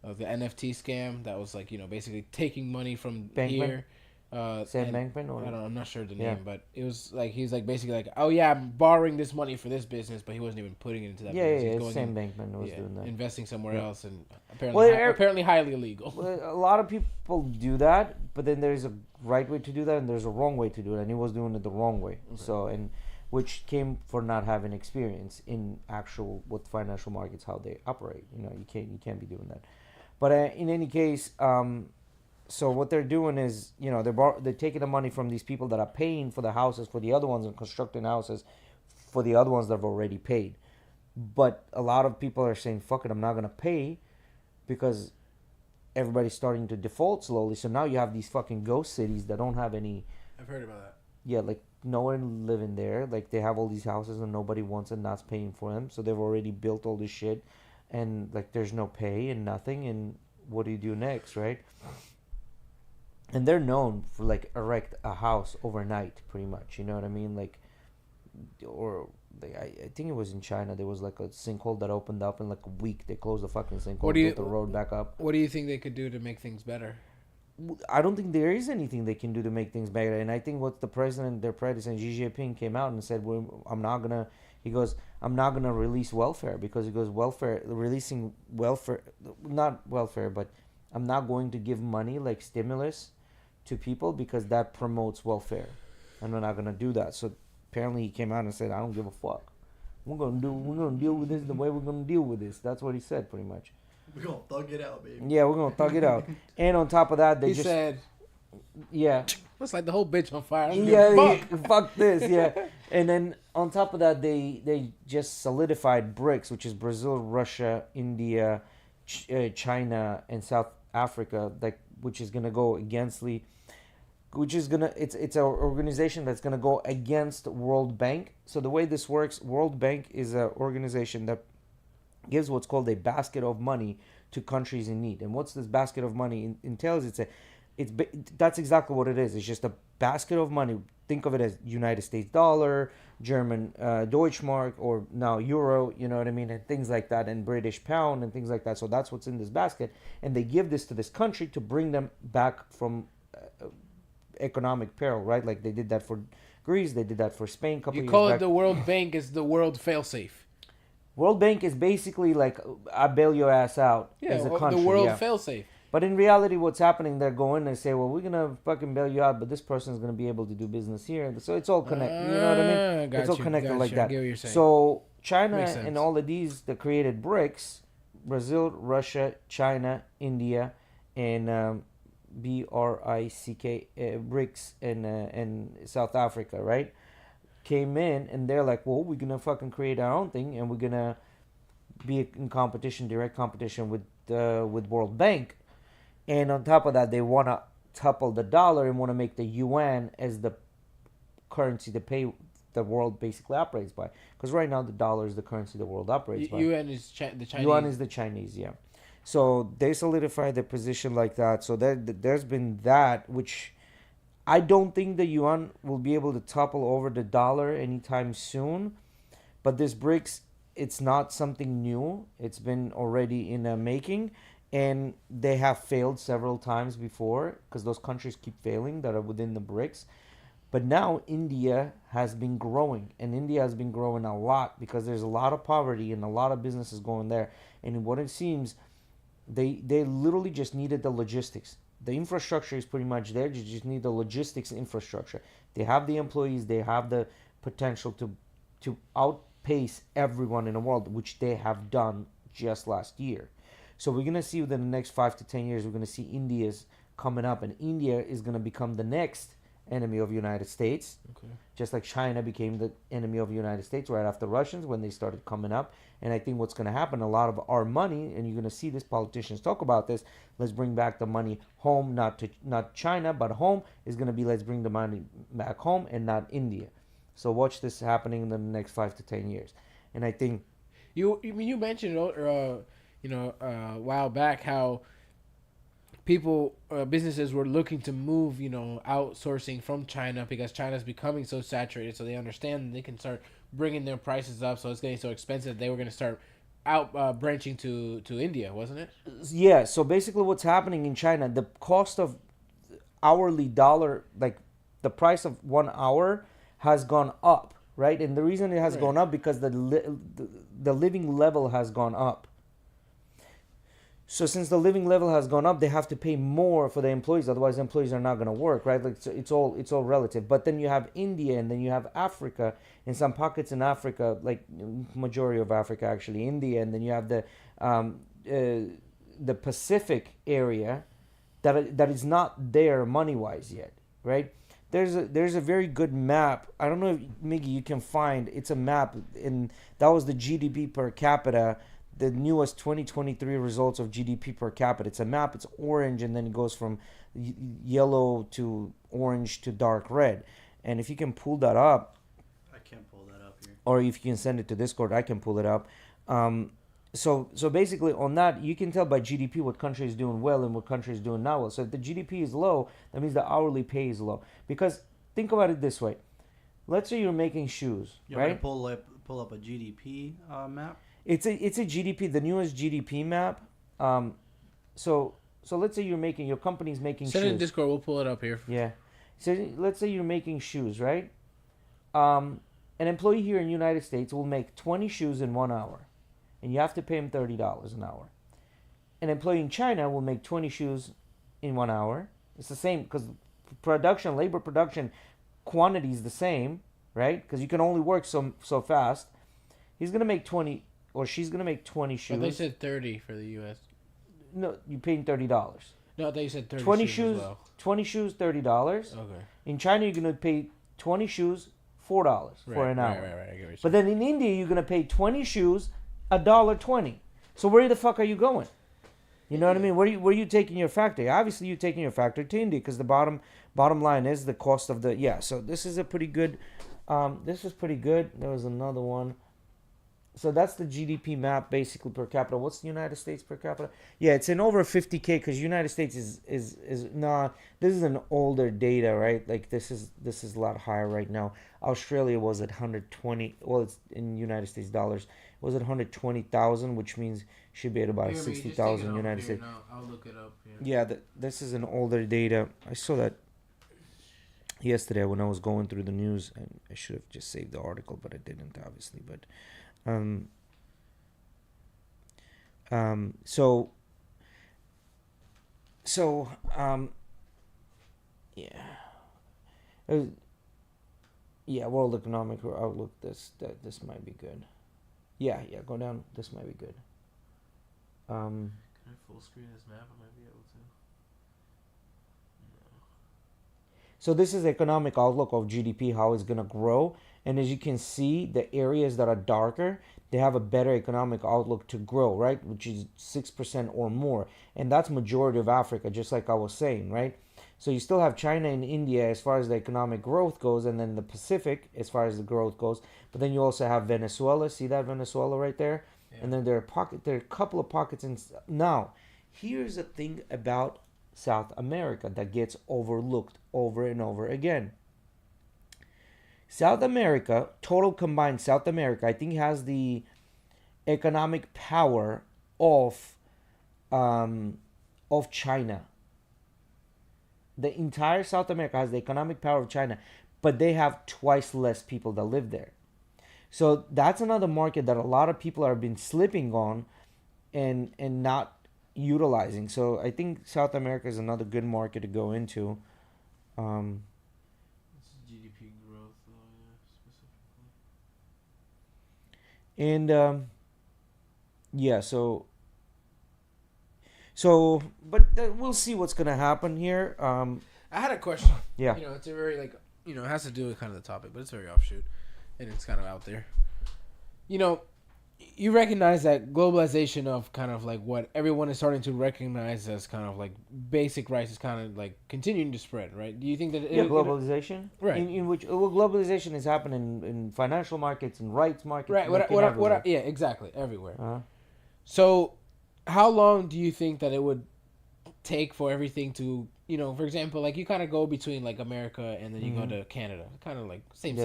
NFT scam that was like, you know, basically taking money from Bankman? here. Sam Bankman, or I'm not sure the Yeah. name, but it was like he's like basically like, oh yeah, I'm borrowing this money for this business, but he wasn't even putting it into that yeah, business. yeah, He's Sam in, Bankman was yeah, doing that. investing somewhere Yeah. else, and apparently Well, apparently highly illegal. Well, a lot of people do that, but then there's a right way to do that, and there's a wrong way to do it, and he was doing it the wrong way. Okay. So, and which came for not having experience in actual what financial markets, how they operate. You know, you can't be doing that. But in any case, so what they're doing is, you know, they're taking the money from these people that are paying for the houses for the other ones, and constructing houses for the other ones that have already paid. But a lot of people are saying, "Fuck it, I'm not gonna pay," because everybody's starting to default slowly. So now you have these fucking ghost cities that don't have any. I've heard about that. Yeah, like no one living there. Like they have all these houses and nobody wants and not's paying for them. So they've already built all this shit, and like there's no pay and nothing. And what do you do next, right? And they're known for like erect a house overnight, pretty much. You know what I mean? Like, or like, I think it was in China. There was like a sinkhole that opened up in like a week. They closed the fucking sinkhole, built the road back up. What do you think they could do to make things better? I don't think there is anything they can do to make things better. And I think what the president, their predecessor, Xi Jinping, came out and said, I'm not going to, he goes, I'm not going to release welfare, because he goes, releasing welfare, not welfare, but I'm not going to give money like stimulus to people, because that promotes welfare. And we're not going to do that. So apparently he came out and said, I don't give a fuck. We're going to deal with this the way we're going to deal with this. That's what he said, pretty much. We're gonna thug it out, baby. Yeah, we're gonna thug it out. And on top of that, they He just said, yeah, let's light the whole bitch on fire. I don't give a fuck. fuck this, yeah. And then on top of that, they just solidified BRICS, which is Brazil, Russia, India, China, and South Africa, like which is gonna go against it's an organization that's gonna go against World Bank. So the way this works, World Bank is an organization that gives what's called a basket of money to countries in need. And what's this basket of money entails? That's exactly what it is. It's just a basket of money. Think of it as United States dollar, German Deutschmark, or now euro, you know what I mean, and things like that, and British pound and things like that. So that's what's in this basket, and they give this to this country to bring them back from economic peril, right? Like they did that for Greece, they did that for Spain. You call it the World Bank is the world failsafe. World Bank is basically like, I bail your ass out as a country. The world failsafe. But in reality, what's happening, they're going and say, well, we're going to fucking bail you out, but this person's going to be able to do business here. So it's all connected. You know what I mean? It's all connected like that. I get what you're saying. So China and all of these that created BRICS, Brazil, Russia, China, India, and BRICK, BRICS, and South Africa, right? came in and they're like, well, we're gonna fucking create our own thing and we're gonna be in competition, direct competition with World Bank, and on top of that, they want to topple the dollar and want to make the yuan as the currency to pay the world basically operates by. Because right now the dollar is the currency the world operates by. UN is the Chinese. Yuan is the Chinese, yeah. So they solidified their position like that. So there's been that, which I don't think the yuan will be able to topple over the dollar anytime soon. But this BRICS, it's not something new. It's been already in the making. And they have failed several times before because those countries keep failing that are within the BRICS. But now India has been growing, and India has been growing a lot because there's a lot of poverty and a lot of businesses going there. And what it seems, they literally just needed the logistics. The infrastructure is pretty much there. You just need the logistics infrastructure. They have the employees. They have the potential to outpace everyone in the world, which they have done just last year. So we're gonna see within the next 5 to 10 years, we're gonna see India's coming up, and India is gonna become the next enemy of United States, Okay. just like China became the enemy of the United States right after Russians when they started coming up. And I think what's going to happen, a lot of our money, and you're going to see this politicians talk about this, let's bring back the money home, not China, but home, is going to be let's bring the money back home and not India. So watch this happening in the next 5 to 10 years. And I think You mentioned a while back how people businesses were looking to move outsourcing from China because China's becoming so saturated, so they understand they can start bringing their prices up, so it's getting so expensive they were going to start out branching to India, wasn't it? yeah, so basically what's happening in China, the cost of hourly dollar, like the price of 1 hour has gone up, right? And the reason it has Right. gone up because the living level has gone up. So since the living level has gone up, they have to pay more for the employees. Otherwise, the employees are not going to work, right? Like so it's all relative. But then you have India, and then you have Africa, and some pockets in Africa, like majority of Africa actually, India, and then you have the Pacific area, that is not there money wise yet, right? There's a very good map. I don't know if Miggy you can find. It's a map, and that was the GDP per capita. The newest 2023 results of GDP per capita. It's a map. It's orange, and then it goes from yellow to orange to dark red. And if you can pull that up, I can't pull that up here. or if you can send it to Discord, I can pull it up. So basically, on that, you can tell by GDP what country is doing well and what country is doing not well. So if the GDP is low, that means the hourly pay is low. Because think about it this way: let's say you're making shoes, You want me right? to pull up a GDP map? It's a GDP, the newest GDP map. So let's say your company's making Send it in shoes. Discord. We'll pull it up here. Yeah. So let's say you're making shoes, right? An employee here in the United States will make 20 shoes in 1 hour, and you have to pay him $30 an hour. An employee in China will make 20 shoes in 1 hour. It's the same because labor production quantity is the same, right? Because you can only work so fast. He's gonna make 20, or she's gonna make 20 shoes. But they said 30 for the U.S. No, you paying $30. No, they said 30. 20 shoes. shoes, As well. 20 shoes, $30. Okay. In China, you're gonna pay 20 shoes, $4 for an hour. Right. I get what you're But then in India, you're gonna pay 20 shoes, $1.20. So where the fuck are you going? You know what I mean? Where are you taking your factory? Obviously, you're taking your factory to India because the bottom line is the cost of the So this is a pretty good. This is pretty good. There was another one. So that's the GDP map basically per capita. What's the United States per capita? Yeah, it's in over 50K because United States is nah. This is an older data, right? Like this is a lot higher right now. Australia was at 120. Well, it's in United States dollars. It was at 120,000, which means should be at about 60,000 United States. I'll look it up. Yeah, this is an older data. I saw that yesterday when I was going through the news, and I should have just saved the article, but I didn't, obviously. But yeah, yeah. World Economic Outlook. This might be good. Yeah, go down. This might be good. Can I full screen this map? I might be able to. So this is economic outlook of GDP, how it's gonna grow, And as you can see, the areas that are darker, they have a better economic outlook to grow, right? Which is 6% or more. And that's majority of Africa, just like I was saying, right? So you still have China and India as far as the economic growth goes, and then the Pacific as far as the growth goes. But then you also have Venezuela. See that Venezuela right there? Yeah. And then there are a couple of pockets in. Now, here's the thing about South America that gets overlooked over and over again. South America, total combined South America, I think has the economic power of China. The entire South America has the economic power of China, but they have twice less people that live there. So that's another market that a lot of people have been slipping on and not utilizing. So I think South America is another good market to go into. This is GDP growth, specifically. And yeah, so but we'll see what's gonna happen here. I had a question. Yeah. It's a very it has to do with kind of the topic, but it's very offshoot, and it's kind of out there. You recognize that globalization of kind of like what everyone is starting to recognize as kind of like basic rights is kind of like continuing to spread, right? Do you think that globalization, right? In which globalization is happening in financial markets and rights markets, right? Yeah, exactly, everywhere. Uh-huh. So, how long do you think that it would take for everything to, for example, like you kind of go between like America and then you go to Canada, kind of like same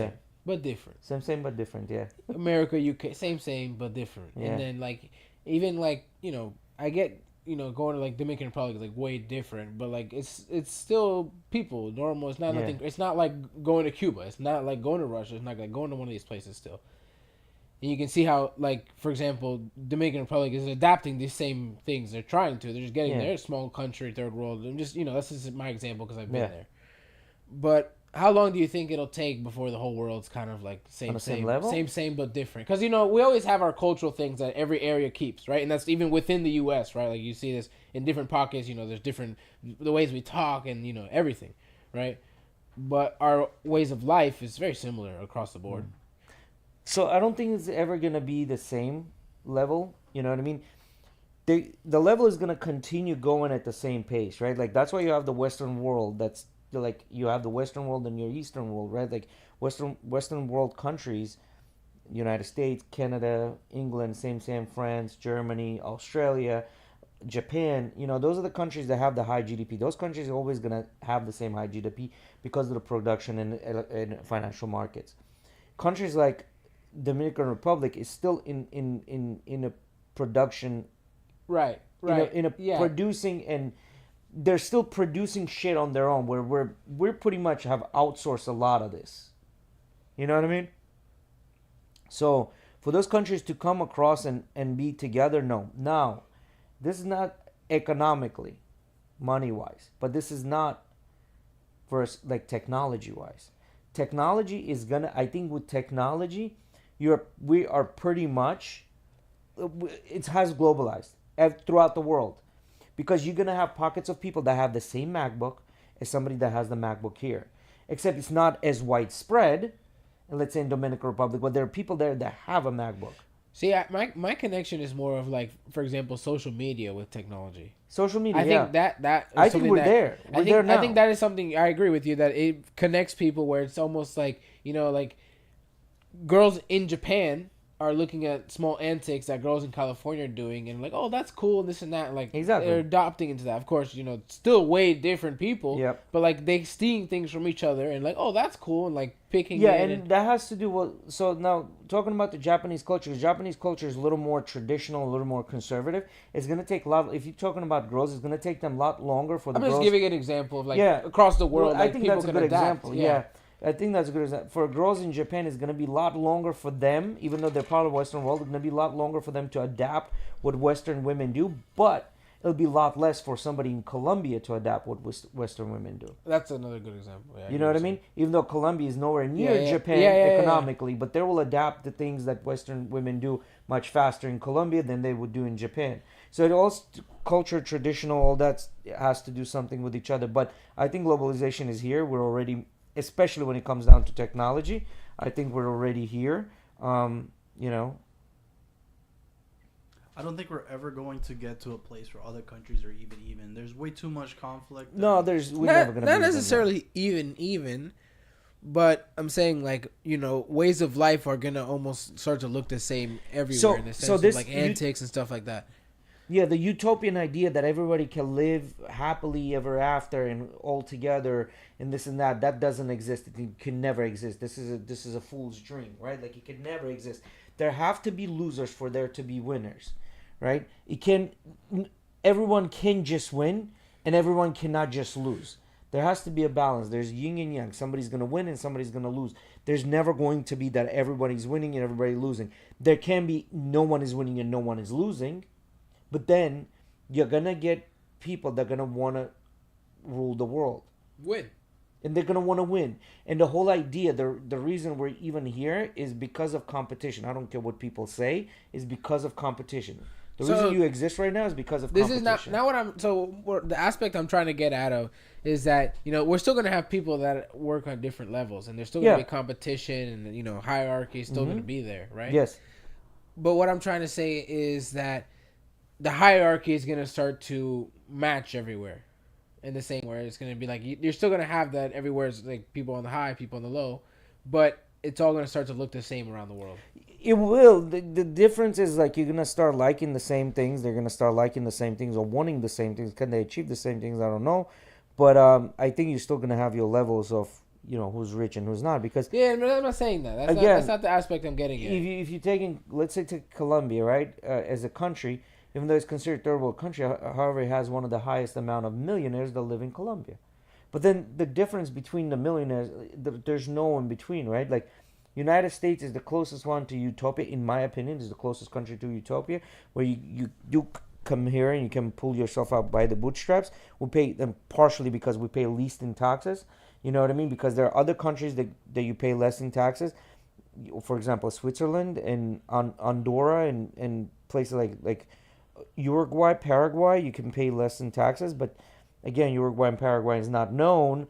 but different. Same but different, yeah. America, UK, same but different. Yeah. And then like even like I get going to like Dominican Republic is like way different, but like it's still people normal. It's not nothing. It's not like going to Cuba. It's not like going to Russia. It's not like going to one of these places still. And you can see how, like, for example, Dominican Republic is adapting these same things. They're trying to. They're just getting there. Small country, third world. I'm just, that's just my example because I've been there. But how long do you think it'll take before the whole world's kind of like same level? Same but different? Because, we always have our cultural things that every area keeps, right? And that's even within the U.S., right? Like you see this in different pockets. There's different, the ways we talk and, everything, right? But our ways of life is very similar across the board. So I don't think it's ever gonna be the same level. You know what I mean? The level is gonna continue going at the same pace, right? Like that's why you have the Western world. That's like you have the Western world and your Eastern world, right? Like Western world countries, United States, Canada, England, same France, Germany, Australia, Japan. Those are the countries that have the high GDP. Those countries are always gonna have the same high GDP because of the production and financial markets. Countries like Dominican Republic is still in a production, right? Producing, and they're still producing shit on their own. Where we're pretty much have outsourced a lot of this. You know what I mean? So for those countries to come across and be together, no. Now, this is not economically, money wise, but this is not for like technology wise. Technology is gonna. I think with technology. We are pretty much, it has globalized throughout the world, because you're gonna have pockets of people that have the same MacBook as somebody that has the MacBook here, except it's not as widespread. Let's say in Dominican Republic, but there are people there that have a MacBook. See, my connection is more of like, for example, social media with technology. Social media. I think that. I think we're there. We're there now. I think that is something I agree with you that it connects people where it's almost like like. Girls in Japan are looking at small antics that girls in California are doing and like, oh, that's cool and this and that. Like, exactly. They're adopting into that. Of course, still way different people. Yep. But like they seeing things from each other and like, oh, that's cool, and like picking. Yeah, and that has to do with. So now talking about the Japanese culture is a little more traditional, a little more conservative. It's gonna take a lot. If you're talking about girls, it's gonna take them a lot longer for the girls. I'm just giving an example of like across the world. Well, I think that's a good adapt. example. Yeah. I think that's a good example. For girls in Japan, it's going to be a lot longer for them, even though they're part of the Western world, it's going to be a lot longer for them to adapt what Western women do, but it'll be a lot less for somebody in Colombia to adapt what Western women do. That's another good example. Yeah, you know what I mean? Even though Colombia is nowhere near Japan economically, but they will adapt the things that Western women do much faster in Colombia than they would do in Japan. So it all culture, traditional, all that has to do something with each other. But I think globalization is here. We're already... especially when it comes down to technology, I think we're already here. You know, I don't think we're ever going to get to a place where other countries are even. There's way too much conflict. no, we're never Not gonna not be necessarily even, but I'm saying like ways of life are gonna almost start to look the same everywhere So- in the sense so this- of like antics and stuff like that. Yeah, the utopian idea that everybody can live happily ever after and all together and this and that doesn't exist. It can never exist. This is a fool's dream, right? Like it can never exist. There have to be losers for there to be winners, right? Everyone can just win and everyone cannot just lose. There has to be a balance. There's yin and yang. Somebody's going to win and somebody's going to lose. There's never going to be that everybody's winning and everybody losing. There can be no one is winning and no one is losing. But then you're going to get people that are going to want to rule the world. Win. And they're going to want to win. And the whole idea, the reason we're even here is because of competition. I don't care what people say, is because of competition. The reason you exist right now is because of This competition. is not what I'm. So the aspect I'm trying to get out of is that we're still gonna have people that work on different levels, and there's still gonna be competition, and hierarchy is still gonna be there, right? Yes. But what I'm trying to say is that the hierarchy is gonna start to match everywhere, in the same where it's gonna be like you're still gonna have that everywhere. It's like people on the high, people on the low, but it's all gonna start to look the same around the world. It will. The difference is like you're gonna start liking the same things. They're gonna start liking the same things or wanting the same things. Can they achieve the same things? I don't know, but I think you're still gonna have your levels of who's rich and who's not because I'm not saying that. That's not the aspect I'm getting at. If you take let's say take Colombia, right, as a country, even though it's considered a third world country, however, it has one of the highest amount of millionaires that live in Colombia. But then the difference between the millionaires, there's no in between, right? Like. United States is the closest one to utopia, in my opinion, is the closest country to utopia, where you come here and you can pull yourself out by the bootstraps. We pay them partially because we pay least in taxes. You know what I mean? Because there are other countries that you pay less in taxes. For example, Switzerland and Andorra and places like Uruguay, Paraguay, you can pay less in taxes. But again, Uruguay and Paraguay is not known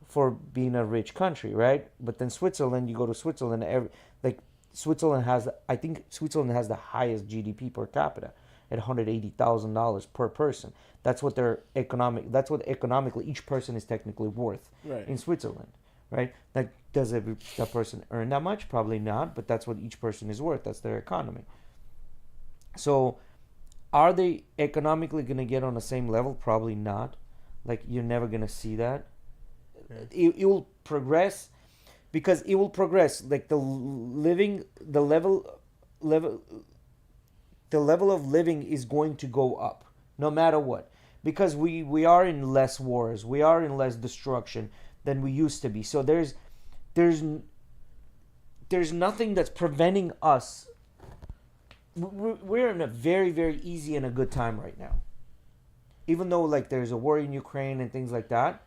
for being a rich country, right? But then Switzerland, you go to Switzerland, I think Switzerland has the highest GDP per capita at $180,000 per person. That's what economically each person is technically worth in Switzerland, right? Like, does that person earn that much? Probably not, but that's what each person is worth. That's their economy. So, are they economically going to get on the same level? Probably not. Like, you're never going to see that. It will progress because it will progress like the level of living is going to go up no matter what because we are in less wars, we are in less destruction than we used to be. So there's nothing that's preventing us. We're in a very, very easy and a good time right now, even though like there's a war in Ukraine and things like that.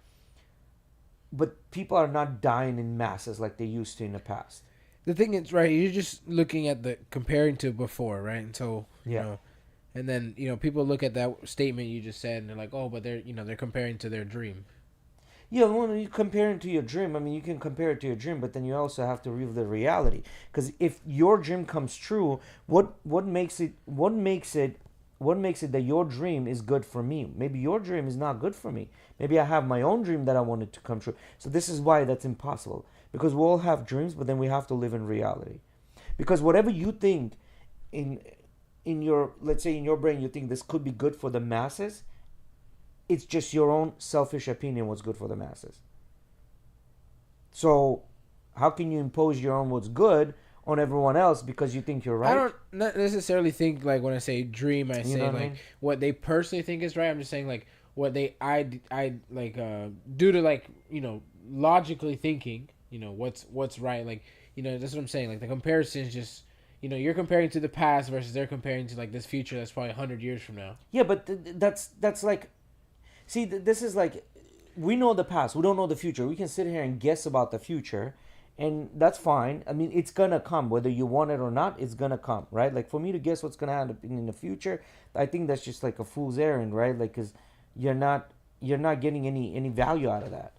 But people are not dying in masses like they used to in the past. The thing is, right, you're just looking at the comparing to before, right? And so, and then, people look at that statement you just said and they're like, oh, but they're comparing to their dream. Yeah, when you compare it to your dream, I mean, you can compare it to your dream, but then you also have to reveal the reality. Because if your dream comes true, what makes it that your dream is good for me? Maybe your dream is not good for me. Maybe I have my own dream that I wanted to come true. So this is why that's impossible. Because we all have dreams, but then we have to live in reality. Because whatever you think in your, let's say in your brain, you think this could be good for the masses, it's just your own selfish opinion what's good for the masses. So how can you impose your own what's good on everyone else because you think you're right? I don't not necessarily think like when I say dream, I say like what they personally think is right. I'm just saying like what I like due to like logically thinking what's right, like that's what I'm saying. Like the comparison is just you're comparing to the past versus they're comparing to like this future that's probably 100 years from now. Yeah, but that's like, see, this is like, we know the past, we don't know the future. We can sit here and guess about the future. And that's fine. I mean, it's going to come. Whether you want it or not, it's going to come, right? Like, for me to guess what's going to happen in the future, I think that's just like a fool's errand, right? Like, because you're not getting any value out of that.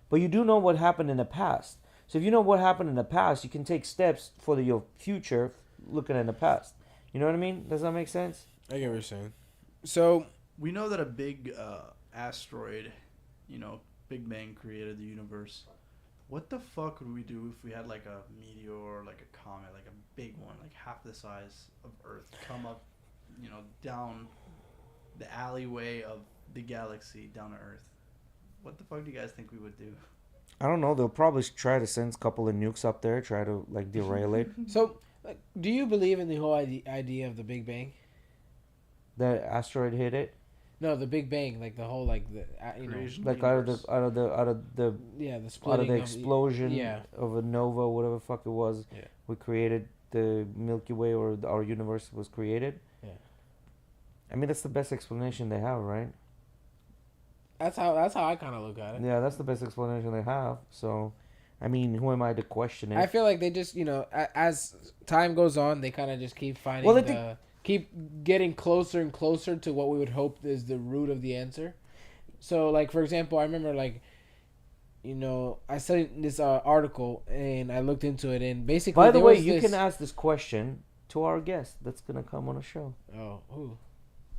But you do know what happened in the past. So if you know what happened in the past, you can take steps for your future looking at the past. You know what I mean? Does that make sense? I get what you're saying. So We know that a big asteroid, Big Bang created the universe. What the fuck would we do if we had like a meteor or like a comet, like a big one, like half the size of Earth, come up, down the alleyway of the galaxy down to Earth? What the fuck do you guys think we would do? I don't know. They'll probably try to send a couple of nukes up there, try to like derail it. So, like, do you believe in the whole idea of the Big Bang? The asteroid hit it, No, the Big Bang, like the whole like the Creation like universe. out of the yeah, the out of splitting the explosion yeah. of a nova, whatever the fuck it was. Yeah. We created the Milky Way, or our universe was created. Yeah. I mean, that's the best explanation they have, right? That's how I kind of look at it. Yeah, that's the best explanation they have. So, I mean, who am I to question it? I feel like they just as time goes on, they kind of just keep finding Well, I think- keep getting closer and closer to what we would hope is the root of the answer. So, like for example, I remember I studied this article and I looked into it, and basically. By the there way, was you this- can ask this question to our guest that's gonna come on a show. Oh, who?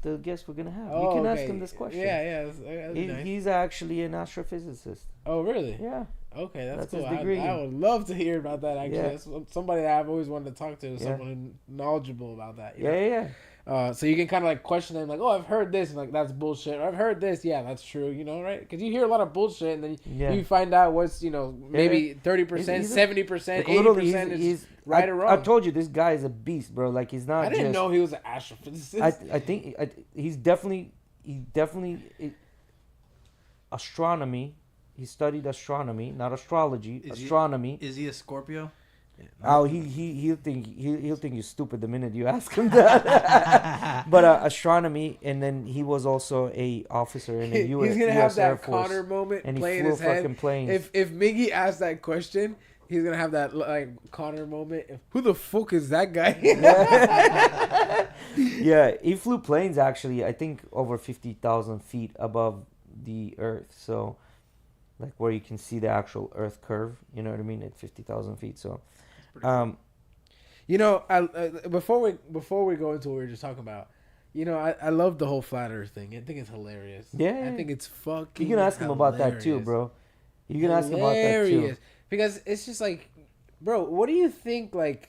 The guest we're gonna have. Oh, You can ask okay. him this question. Yeah, that's nice. He's actually an astrophysicist. Oh, really? Yeah. Okay, that's That's his cool. degree. I would love to hear about that. Actually, Yeah. that's somebody that I've always wanted to talk to. Yeah. Someone knowledgeable about that. you Yeah, know? yeah, yeah. So you can kind of like question them, like, "Oh, I've heard this," and like, "That's bullshit." Or, "I've heard this, yeah, that's true." Right? Because you hear a lot of bullshit, and then Yeah. you find out what's maybe 30%, He's a- 70%, Literally, 80% is he's right or wrong. I told you this guy is a beast, bro. Like he's not. I didn't just, know he was an astrophysicist. I think he's definitely astronomy. He studied astronomy, not astrology. Astronomy. Is he a Scorpio? Oh, he'll think you're stupid the minute you ask him that. But astronomy, and then he was also a officer in the U.S. He's gonna US have Air that Force, Connor moment and he playing flew his head. fucking planes. If Miggy asks that question, he's gonna have that like Connor moment. Who the fuck is that guy? Yeah, he flew planes actually. I think over 50,000 feet above the Earth. So, like where you can see the actual Earth curve. You know what I mean? At 50,000 feet. So, Before we go into what we were just talking about, I love the whole flat Earth thing. I think it's hilarious. Yeah. I think it's fucking. you can ask him about that too, hilarious. bro. You can ask him about that too. Because it's just like, bro, what do you think? Like,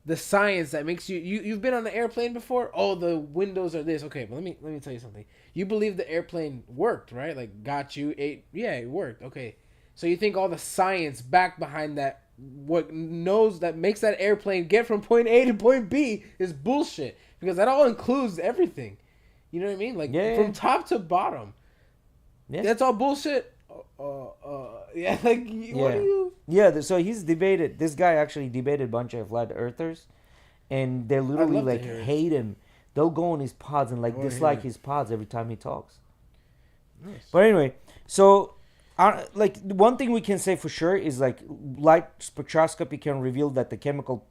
the science that makes you've been on an airplane before? Oh, the windows are this. Okay, but let me tell you something. You believe the airplane worked, right? Like, got you ate. Yeah, it worked. Okay, so you think all the science back behind that, what knows that makes that airplane get from point A to point B is bullshit, because that all includes everything. You know what I mean? Like, from top to bottom. Yeah. That's all bullshit. Yeah, like, what do you? Yeah, so he's debated. This guy actually debated a bunch of flat earthers, and they literally love to like hear it. hate him. They'll go on his pods and like wanna dislike hear it. his pods every time he talks. Nice. But anyway, so like one thing we can say for sure is like light spectroscopy can reveal that the chemical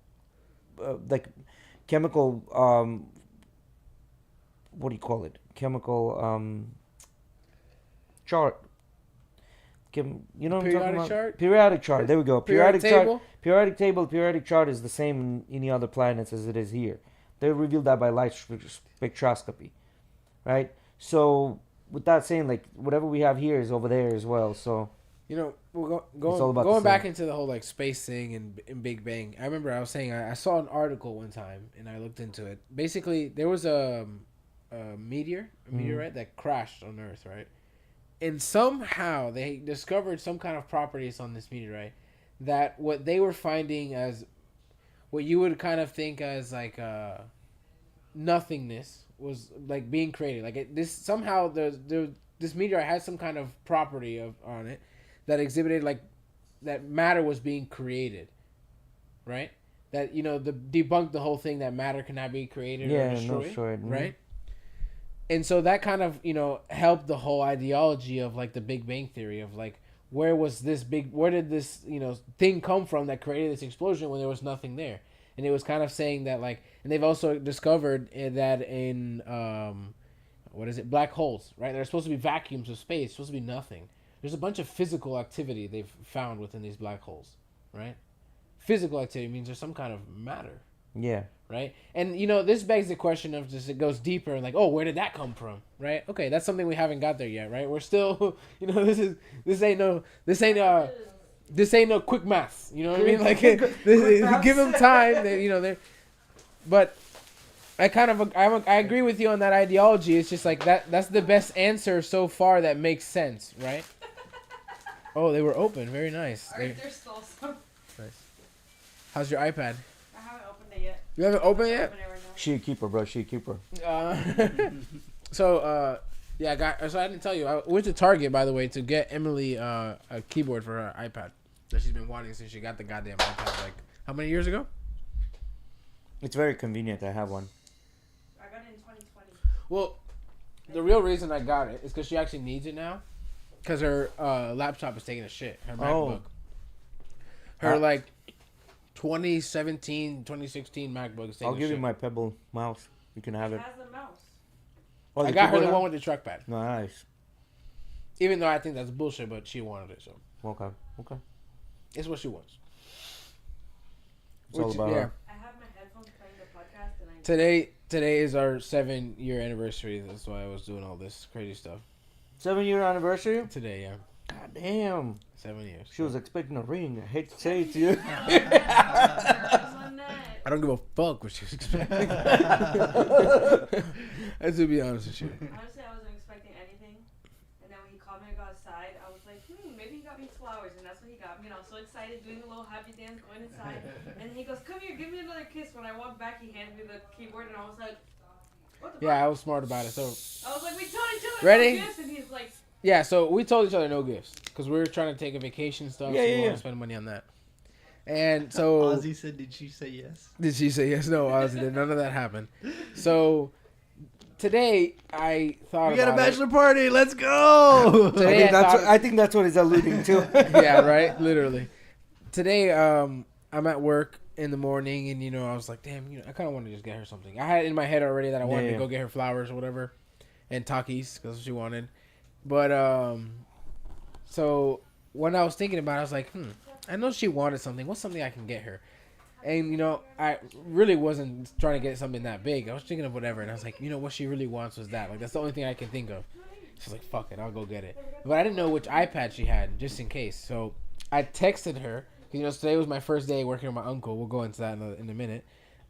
what do you call it? Chemical chart. You know what I'm talking Periodic about? chart? Periodic chart. There we go. Periodic table? Periodic chart is the same in any other planets as it is here. They revealed that by light spectroscopy, right? So with that saying, like whatever we have here is over there as well. So We're all going about the going back same. into the whole like space thing and Big Bang. I remember I was saying I saw an article one time and I looked into it. Basically, there was a meteorite that crashed on Earth, right? And somehow they discovered some kind of properties on this meteorite that what they were finding as what you would kind of think as like nothingness was like being created. Like this meteorite had some kind of property on it that exhibited like that matter was being created, right? That debunked the whole thing that matter cannot be created or destroyed, right? And so that kind of helped the whole ideology of like the Big Bang theory of like where did this thing come from that created this explosion when there was nothing there. And it was kind of saying that like, and they've also discovered that in black holes, right? They're supposed to be vacuums of space, supposed to be nothing. There's a bunch of physical activity they've found within these black holes. right? Physical activity means there's some kind of matter, Yeah. right? And this begs the question of just it goes deeper, like, oh, where did that come from, right? Okay, that's something we haven't got there yet, right? We're still, this ain't no quick math, you know what I mean? Like, give them time, but I agree with you on that ideology. It's just like that's the best answer so far that makes sense, right? Oh, they were open. Very nice. There's still some. Nice. How's your iPad? I haven't opened it yet. You haven't opened it yet? Open it right now. She a keeper, bro. She a keeper. So I didn't tell you. I went to Target, by the way, to get Emily a keyboard for her iPad that she's been wanting since she got the goddamn iPad. Like, how many years ago? It's very convenient to have one. I got it in 2020. Well, the real reason I got it is because she actually needs it now. Because her laptop is taking a shit. Her MacBook. Her 2017, 2016 MacBook is taking I'll a give shit. you my Pebble mouse. You can have It it. has the mouse. Oh, I got her the keyboard one with the trackpad. Nice. Even though I think that's bullshit, but she wanted it, so. Okay. It's what she wants. It's all about her. I have my headphones playing the podcast and I... Today is our 7-year anniversary. That's why I was doing all this crazy stuff. 7-year anniversary? Today, yeah. God damn. 7 years. She was expecting a ring. I hate to say it to you. I don't give a fuck what she was expecting. I to be honest with you. Honestly, I wasn't expecting anything. And then when he called me to go outside, I was like, maybe he got me flowers. And that's what he got me. And I was so excited, doing a little happy dance, going inside. And he goes, come here, give me another kiss. When I walked back, he handed me the keyboard. And I was like, what the fuck? Yeah, I was smart about it. So I was like, we told each other Ready? no gifts. And he's like... yeah, so we told each other no gifts because we were trying to take a vacation and stuff. Yeah, so we yeah, want yeah. to spend money on that. And so Ozzy said, "Did she say yes?" did she say yes? No, Ozzy did. None of that happened. So today I thought We got a about it. bachelor party. Let's go. Today I think that's what he's alluding to. Yeah, right. Literally. Today, I'm at work in the morning, and I was like, damn, I kind of want to just get her something. I had it in my head already that I wanted to go get her flowers or whatever, and Takis because she wanted. But so when I was thinking about it, I was like, I know she wanted something. What's something I can get her? And I really wasn't trying to get something that big. I was thinking of whatever, and I was like, what she really wants was that. Like that's the only thing I can think of. She's like, fuck it, I'll go get it. But I didn't know which iPad she had, just in case. So I texted her. Today was my first day working with my uncle. We'll go into that in a minute.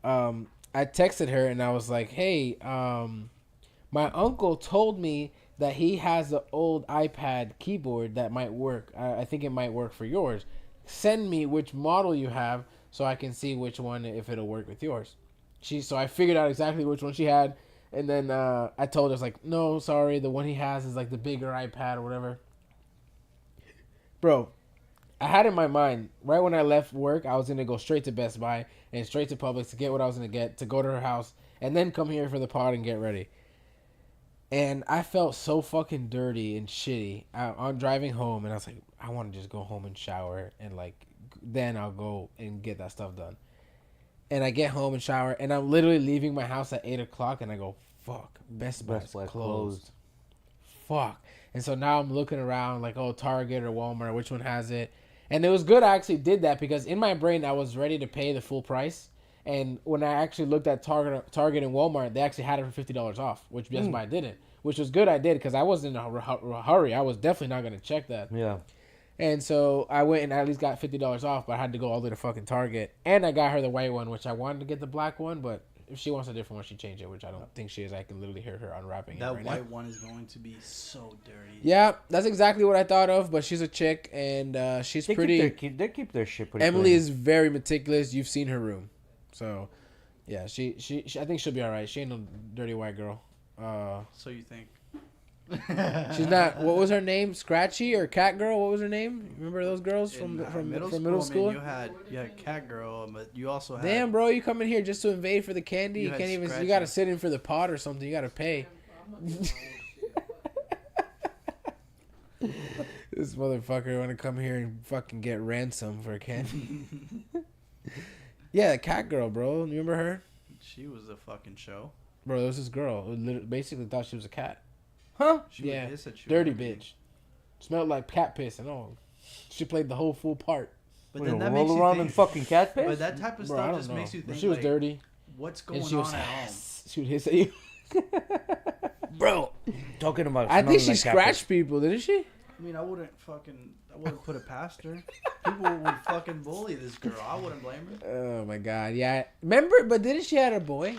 I texted her and I was like, hey, my uncle told me that he has an old iPad keyboard that might work. I think it might work for yours. Send me which model you have so I can see which one, if it'll work with yours. So I figured out exactly which one she had. And then I told her, I was like, no, sorry, the one he has is like the bigger iPad or whatever. Bro, I had in my mind, right when I left work, I was going to go straight to Best Buy and straight to Publix to get what I was going to get, to go to her house, and then come here for the pod and get ready. And I felt so fucking dirty and shitty on driving home, and I was like, I want to just go home and shower, and then I'll go and get that stuff done. And I get home and shower, and I'm literally leaving my house at 8 o'clock, and I go, fuck, Best Buy's closed. Fuck. And so now I'm looking around like, oh, Target or Walmart, which one has it? And it was good I actually did that because in my brain I was ready to pay the full price. And when I actually looked at Target and Walmart, they actually had it for $50 off, which Best Buy didn't. Which was good I did because I wasn't in a hurry. I was definitely not going to check that. Yeah. And so I went and at least got $50 off, but I had to go all the way to fucking Target. And I got her the white one, which I wanted to get the black one, but if she wants a different one, she changed it, which I don't think she is. I can literally hear her unwrapping it That right white now. one is going to be so dirty. Yeah, that's exactly what I thought of, but she's a chick, and she's They pretty... They keep their shit pretty Emily clean. is very meticulous. You've seen her room. So, yeah, she I think she'll be all right. She ain't no dirty white girl. So you think? She's not... What was her name? Scratchy or Cat Girl? What was her name? Remember those girls from middle school? I mean, you had Cat Girl, but you also had... Damn, bro, you come in here just to invade for the candy? You had can't even... Scratchy. You got to sit in for the pot or something. You got to pay. This motherfucker want to come here and fucking get ransom for candy. Yeah, the Cat Girl, bro. You remember her? She was a fucking show. Bro, there was this girl who basically thought she was a cat. Huh? Yeah, said she was dirty ugly. bitch. Smelled like cat piss and all. She played the whole full part. But You then know, that makes roll you around think. in fucking cat piss. But that type of Bro, I stuff don't just know. makes you But think. she was like, dirty. What's going And she was on at home? she would hiss at you. Bro, talking about I think smelling she like cat scratched piss. people, didn't she? I mean, I wouldn't put it past her. People would fucking bully this girl. I wouldn't blame her. Oh my god, yeah. Remember, but didn't she had a boy?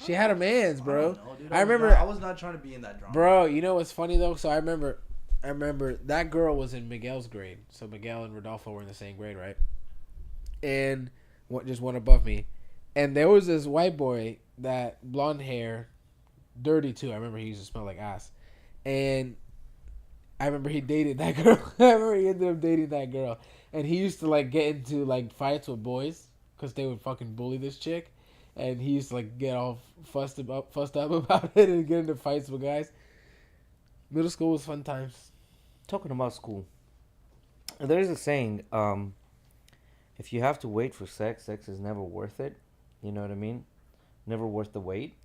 She had a man's, I bro. don't know, dude. I remember, I was not trying to be in that drama. bro. You know what's funny though? So I remember that girl was in Miguel's grade. So Miguel and Rodolfo were in the same grade, right? And just one above me. And there was this white boy that blonde hair, dirty too. I remember he used to smell like ass. And I remember he dated that girl. I remember he ended up dating that girl. And he used to like get into like fights with boys because they would fucking bully this chick. And he used to like get all fussed up about it and get into fights with guys. Middle school was fun times. Talking about school. There's a saying, if you have to wait for sex, sex is never worth it. You know what I mean? Never worth the wait,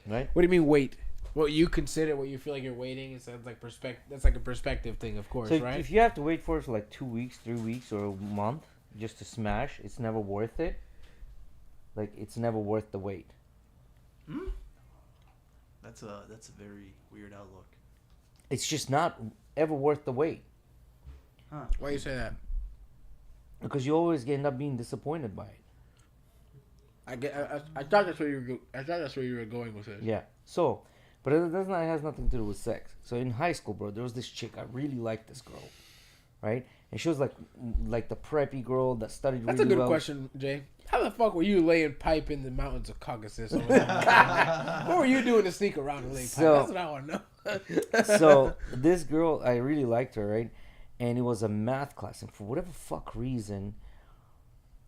right? What do you mean wait? What you consider, what you feel like you're waiting, it sounds like that's like a perspective thing, of course, So right? if you have to wait for it for like 2 weeks, 3 weeks, or a month just to smash, it's never worth it. Like, it's never worth the wait. That's a very weird outlook. It's just not ever worth the wait. Huh. Why you say that? Because you always end up being disappointed by it. I thought that's where you were going with it. Yeah. So, but it has nothing to do with sex. So in high school, bro, there was this chick. I really liked this girl, right? And she was like the preppy girl that studied That's really a good well. question, Jay. How the fuck were you laying pipe in the mountains of Caucasus? Over there? What were you doing to sneak around and lay pipe? That's what I want to know. So this girl, I really liked her, right? And it was a math class, and for whatever fuck reason,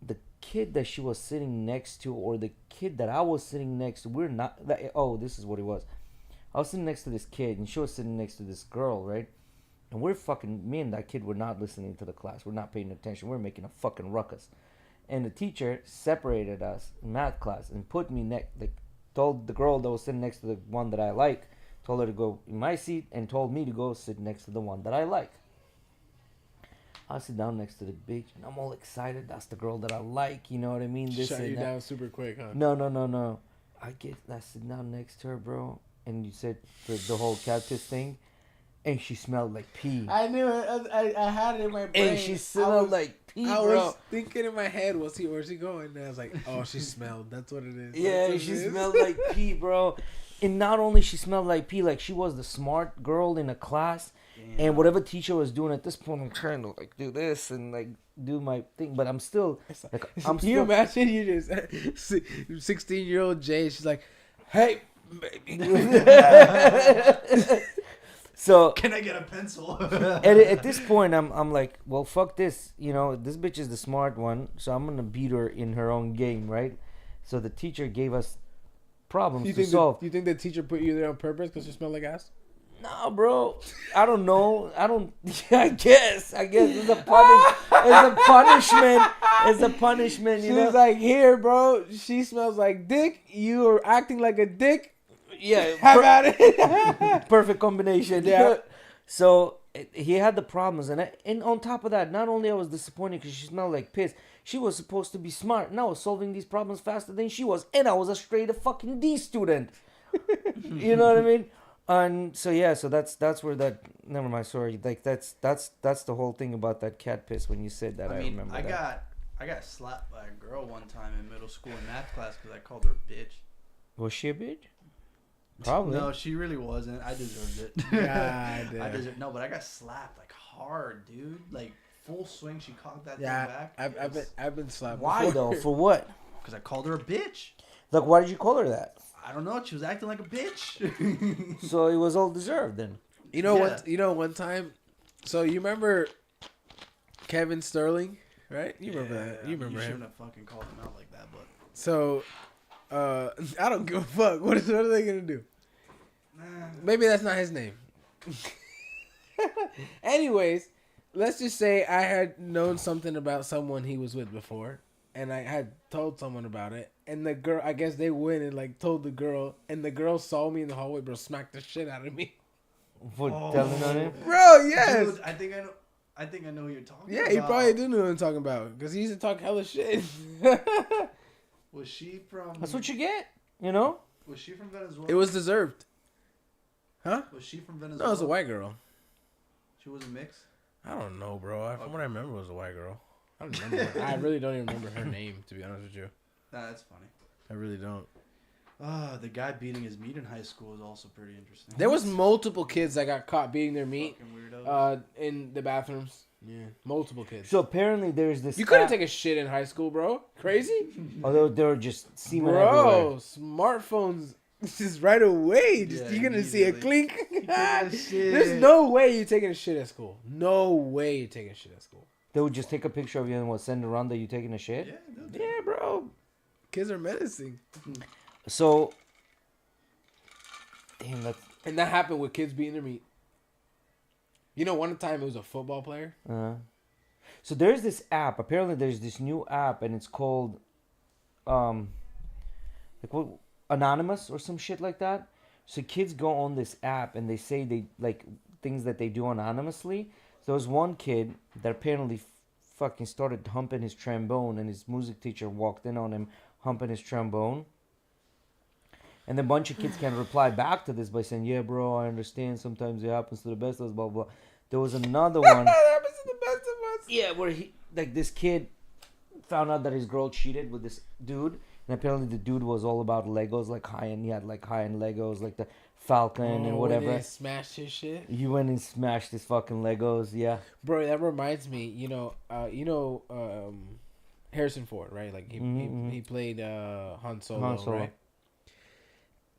the kid that she was sitting next to, or the kid that I was sitting next to, we're not. This is what it was. I was sitting next to this kid, and she was sitting next to this girl, right? And me and that kid were not listening to the class. We're not paying attention. We're making a fucking ruckus. And the teacher separated us in math class and put me told the girl that was sitting next to the one that I like, told her to go in my seat, and told me to go sit next to the one that I like. I sit down next to the bitch, and I'm all excited. That's the girl that I like, you know what I mean? This Shut and you that. down super quick, huh? No. I sit down next to her, bro, and you said the whole cat piss thing, and she smelled like pee. I knew it. I had it in my brain. And she smelled like pee, I bro. was thinking in my head, where's he going? And I was like, oh, she smelled. That's what it is. Yeah, That's what she it is. smelled like pee, bro. And not only she smelled like pee, like she was the smart girl in a class. Damn. And whatever teacher was doing at this point, I'm trying to like do this and like do my thing, but I'm still like I'm Can you imagine you just 16-year-old Jay? She's like, hey, baby. So Can I get a pencil? at this point, I'm like, well, fuck this. You know, this bitch is the smart one, so I'm gonna beat her in her own game, right? So the teacher gave us problems to solve. You think the teacher put you there on purpose because you smell like ass? No, bro. I don't know. I guess it's a punishment. It's a punishment. You know. She's like, here, bro. She smells like dick. You are acting like a dick. Yeah. Have at it. Perfect combination. Yeah. So he had the problems, and on top of that, not only I was disappointed because she smelled like piss. She was supposed to be smart, and I was solving these problems faster than she was, and I was a straight fucking D student. You know what I mean? And so that's where that. Never mind. Sorry. Like that's the whole thing about that cat piss. When you said that, I remember. I got slapped by a girl one time in middle school in math class because I called her a bitch. Was she a bitch? Probably. No, she really wasn't. I deserved it. God, No, but I got slapped like hard, dude. Like full swing. She cocked that Yeah, thing back. I've been slapped. Why before. though? For what? Because I called her a bitch. Like, why did you call her that? I don't know. She was acting like a bitch. So it was all deserved then. You know Yeah. what? You know one time. So you remember Kevin Sterling, right? You remember that? You remember You him? shouldn't have fucking called him out like that, but So, I don't give a fuck. What are they gonna do? Maybe that's not his name. Anyways, let's just say I had known something about someone he was with before, and I had told someone about it, and the girl, I guess they went and like told the girl, and the girl saw me in the hallway, bro, smacked the shit out of me. For telling on him. Bro, yes. Dude, I think I know. I think I know who you're talking Yeah, about. he probably do know what I'm talking about because he used to talk hella shit. Was she from? That's what you get, you know. Was she from Venezuela? It was deserved. Huh? Was she from Venezuela? No, it was a white girl. She was a mix. I don't know, bro. From what I remember, it was a white girl. I don't remember. I really don't even remember her name, to be honest with you. Nah, that's funny. I really don't. The guy beating his meat in high school is also pretty interesting. There was multiple kids that got caught beating their meat Fucking weirdos. in the bathrooms. Yeah, multiple kids. So apparently there's this. You couldn't app- take a shit in high school, bro. Crazy? Although they were just semen everywhere. Bro, smartphones just right away. Just Yeah, you're gonna see a immediately. clink. Taking a shit. There's no way you're taking a shit at school. No way you're taking a shit at school. They would just take a picture of you and send it around that you taking a shit. Yeah, dude. Yeah, bro. Kids are menacing. So, damn, that's. And that happened with kids beating their meat. You know, one time it was a football player. So there's this app. Apparently, there's this new app, and it's called, like what, Anonymous or some shit like that. So kids go on this app and they say they like things that they do anonymously. So there was one kid that apparently fucking started humping his trombone, and his music teacher walked in on him humping his trombone. And then a bunch of kids can reply back to this by saying, "Yeah, bro, I understand. Sometimes it happens to the best of us." Blah blah. There was another one. That happens to the best of us. Yeah, where he like this kid found out that his girl cheated with this dude, and apparently the dude was all about Legos, like high end. He had like high end Legos, like the Falcon and whatever. When they smashed his shit. You went and smashed his fucking Legos, yeah. Bro, that reminds me. Harrison Ford, right? Like he played Han Solo, right?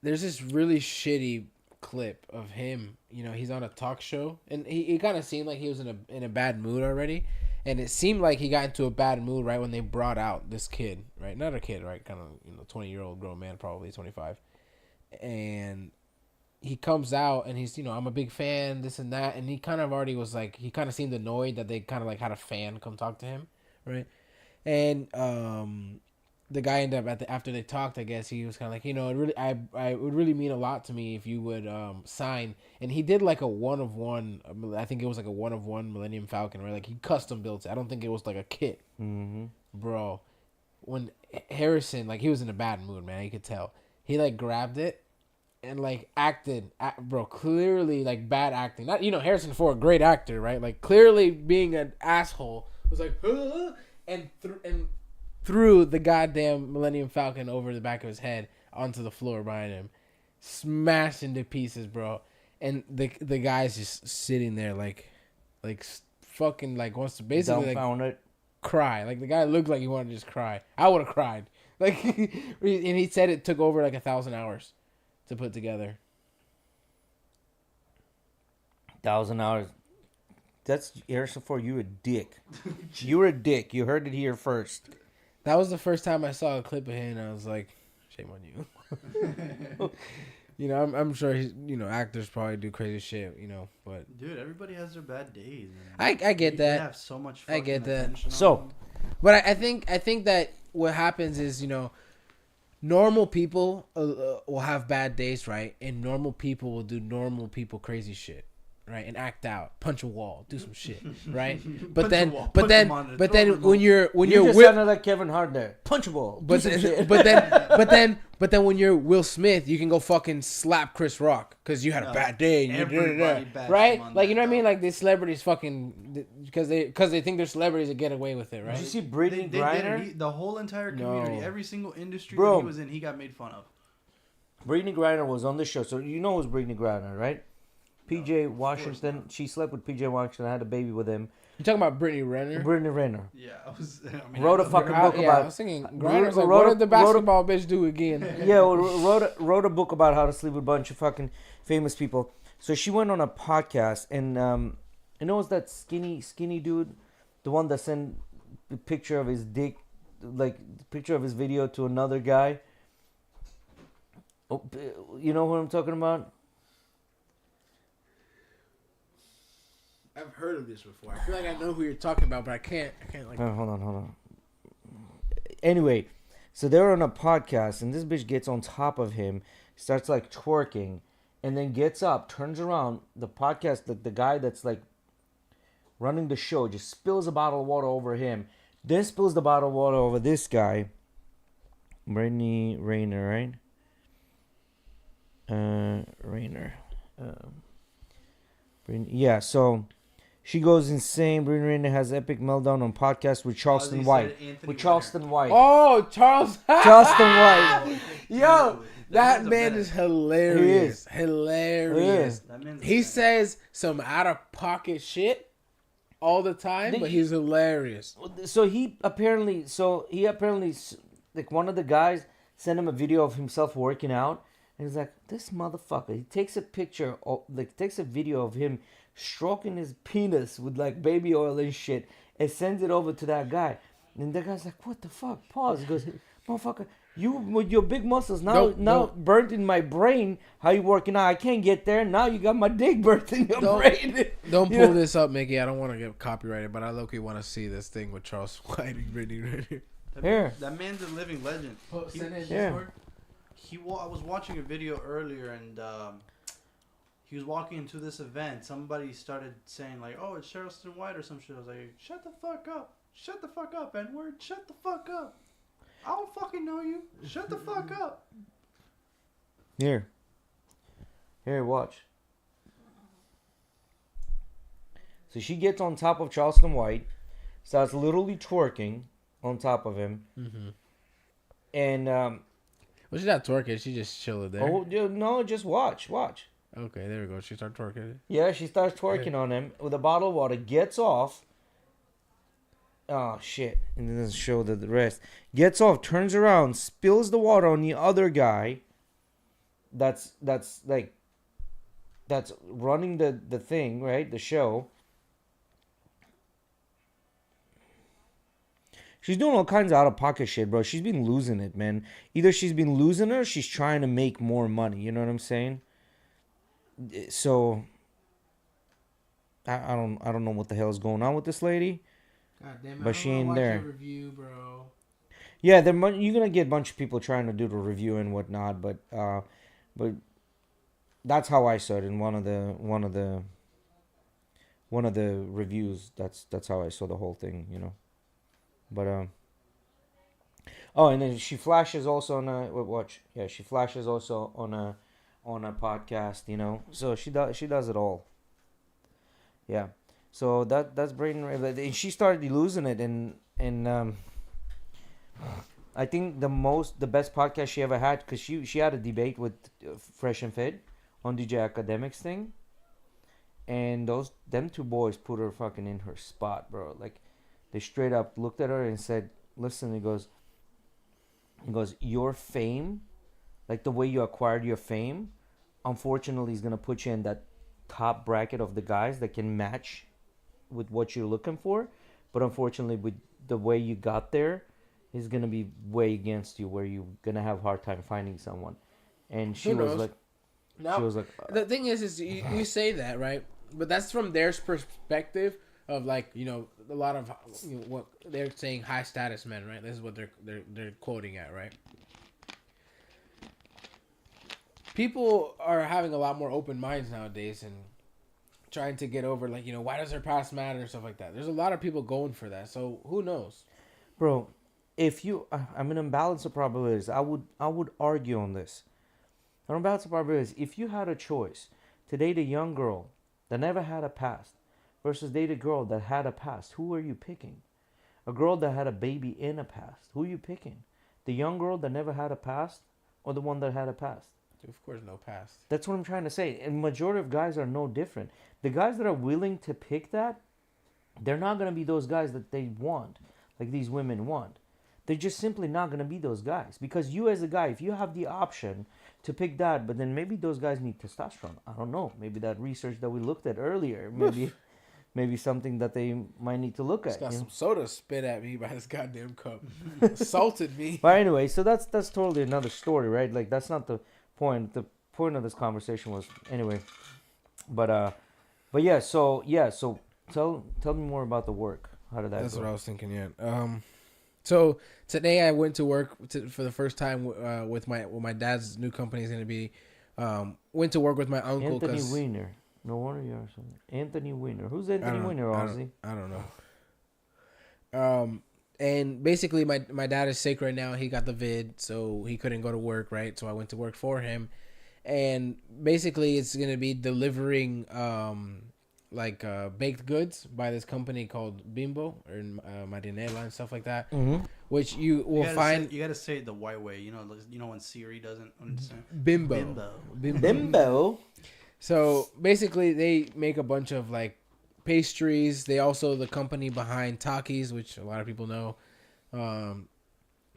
There's this really shitty clip of him. You know, he's on a talk show, and he kind of seemed like he was in a bad mood already, and it seemed like he got into a bad mood right when they brought out this kid, right? Not a kid, right? Kind of 20-year-old grown man, probably 25, and he comes out and he's I'm a big fan, this and that, and he kind of already was like he kind of seemed annoyed that they kind of like had a fan come talk to him, right? And the guy ended up after they talked, I guess he was kind of like, it would really mean a lot to me if you would sign. And he did like a 1-of-1. I think it was like a 1-of-1 Millennium Falcon, right? Like he custom built it. I don't think it was like a kit, bro. When Harrison, like he was in a bad mood, man, you could tell. He like grabbed it and like acted, bro. Clearly like bad acting. Not Harrison Ford, great actor, right? Like clearly being an asshole was like, and threw the goddamn Millennium Falcon over the back of his head onto the floor behind him, smashed into pieces, bro. And the guy's just sitting there like fucking like wants to basically like cry. Like the guy looked like he wanted to just cry. I would have cried. Like, and he said it took over like 1,000 hours to put together. 1,000 hours. That's Harrison Ford. You a dick. You were a dick. You heard it here first. That was the first time I saw a clip of him, and I was like, "Shame on you." I'm sure he's, actors probably do crazy shit, but Dude, everybody has their bad days. I get that. They have so much. I get that. So, but I think that what happens is, normal people will have bad days, right? And normal people will do normal people crazy shit, right? And act out, punch a wall, do some shit, right? But then when you're just sounded like Kevin Hart there. Punchable. But then when you're Will Smith, you can go fucking slap Chris Rock because you had a bad day, and right? Like what I mean? Like these celebrities fucking because they think they're celebrities that get away with it, right? Did you see Brittany Griner? The whole entire community, every single industry Bro. that he was in, he got made fun of. Brittany Griner was on the show, so you know who's Brittany Griner, right? PJ Washington. She slept with PJ Washington. Had a baby with him. You talking about Brittany Renner? Brittany Renner. Yeah, Wrote a fucking book about. I was thinking, Griner's like, what did the basketball bitch do again? Yeah, wrote a book about how to sleep with a bunch of fucking famous people. So she went on a podcast, and what's that skinny dude, the one that sent the picture of his dick, like the picture of his video to another guy. Oh, you know what I'm talking about? I've heard of this before. I feel like I know who you're talking about, but I can't like. Hold on. Anyway, so they're on a podcast, and this bitch gets on top of him, starts like twerking, and then gets up, turns around. The podcast, the guy that's like running the show, just spills a bottle of water over him, then spills the bottle of water over this guy, Brittany Rayner, right? Rayner. Yeah, so she goes insane. Brittany Rayner has epic meltdown on podcast with Charleston White. With Charleston White. Oh, Charles. Charleston White. Yo, that man's a man menace. is hilarious. He Hilarious. That man's He a says some out of pocket shit all the time, but he's hilarious. So he apparently, like one of the guys sent him a video of himself working out, and he's like, this motherfucker. He takes a picture, takes a video of him stroking his penis with like baby oil and shit, and sends it over to that guy. And the guy's like, what the fuck? Pause. He goes, motherfucker, you with your big muscles now burnt in my brain. How you working out? I can't get there. Now you got my dick burnt in your brain. Don't pull this up, Mickey. I don't want to get copyrighted, but I low-key want to see this thing with Charles White and Brittany Renner. Here. That man's a living legend. I was watching a video earlier, and he was walking into this event. Somebody started saying like, "Oh, it's Charleston White" or some shit. I was like, "Shut the fuck up! Shut the fuck up, N-word! Shut the fuck up! I don't fucking know you! Shut the fuck up!" Here, watch. So she gets on top of Charleston White, starts literally twerking on top of him, and well, she's not twerking. She just chilling there. oh no, just watch. Okay, there we go. She started twerking. Yeah, she starts twerking on him with a bottle of water. Gets off. Oh shit! And it doesn't show the rest. Gets off, turns around, spills the water on the other guy. That's running the thing, right? The show. She's doing all kinds of out of pocket shit, bro. She's been losing it, man. Either she's been losing it or she's trying to make more money. You know what I'm saying? So I don't know what the hell is going on with this lady. God damn it! But she ain't there. Review, bro. Yeah, you're gonna get a bunch of people trying to do the review and whatnot, but that's how I saw it in one of the reviews. That's how I saw the whole thing, you know. But oh, and then she flashes also on a watch. Yeah, she flashes also on a podcast, you know. So she does it all. Yeah. So that's Braden Ray. And she started losing it, and I think the best podcast she ever had, because she had a debate with Fresh and Fit on DJ Academics thing, and them two boys put her fucking in her spot, bro. Like they straight up looked at her and said, "Listen," he goes, "Your fame, like the way you acquired your fame, unfortunately, is gonna put you in that top bracket of the guys that can match with what you're looking for, but unfortunately with the way you got there is gonna be way against you, where you're gonna have a hard time finding someone." And she was like, the thing is you say that, right? But that's from their perspective of, like, you know, a lot of what they're saying, high status men, right? This is what they're quoting at, right? People are having a lot more open minds nowadays and trying to get over, like, you know, why does her past matter and stuff like that. There's a lot of people going for that, so who knows, bro? If you, I'm in imbalance of probabilities. I would argue on this. An imbalance of probabilities. If you had a choice to date a young girl that never had a past versus date a girl that had a past, who are you picking? A girl that had a baby in a past, who are you picking? The young girl that never had a past, or the one that had a past? Of course, no past. That's what I'm trying to say. And majority of guys are no different. The guys that are willing to pick that, they're not going to be those guys that they want, like these women want. They're just simply not going to be those guys. Because you as a guy, if you have the option to pick that, but then maybe those guys need testosterone. I don't know. Maybe that research that we looked at earlier, maybe something that they might need to look at. Got some soda spit at me by this goddamn cup. Assaulted me. But anyway, so that's totally another story, right? Like, that's not the point. The point of this conversation was anyway. But yeah, so tell me more about the work. How did that That's go? what I was thinking, yeah. So today I went to work for the first time with my dad's new company is going to be. Went to work with my uncle. Anthony Weiner. No wonder you are something. Anthony Weiner. Who's Anthony Weiner, Ozzy? I don't know. And basically, my dad is sick right now. He got the vid, so he couldn't go to work, right? So I went to work for him, and basically, it's gonna be delivering baked goods by this company called Bimbo or Marinela and stuff like that, Mm-hmm. which you will find. You gotta say it the white way. You know when Siri doesn't understand. Bimbo. Bimbo. So basically, they make a bunch of like pastries. They also the company behind Takis, which a lot of people know.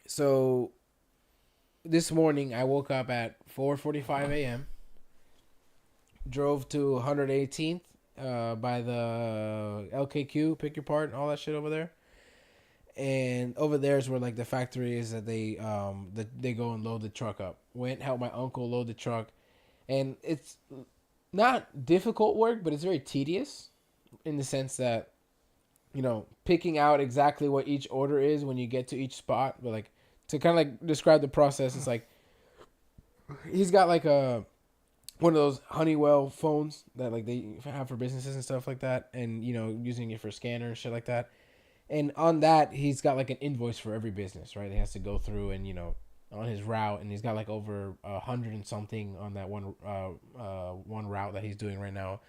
So this morning I woke up at 4:45 a.m. Drove to 118th by the LKQ, pick your part, all that shit over there. And over there is where like the factory is that they go and load the truck up. Went helped my uncle load the truck, and it's not difficult work, but it's very tedious in the sense that, you know, picking out exactly what each order is when you get to each spot. But like to kind of like describe the process, it's like he's got like a one of those Honeywell phones that like they have for businesses and stuff like that, and you know, using it for scanner and shit like that. And on that, he's got like an invoice for every business, right? He has to go through and, you know, on his route, and he's got like over 100 and something on that one route that he's doing right now.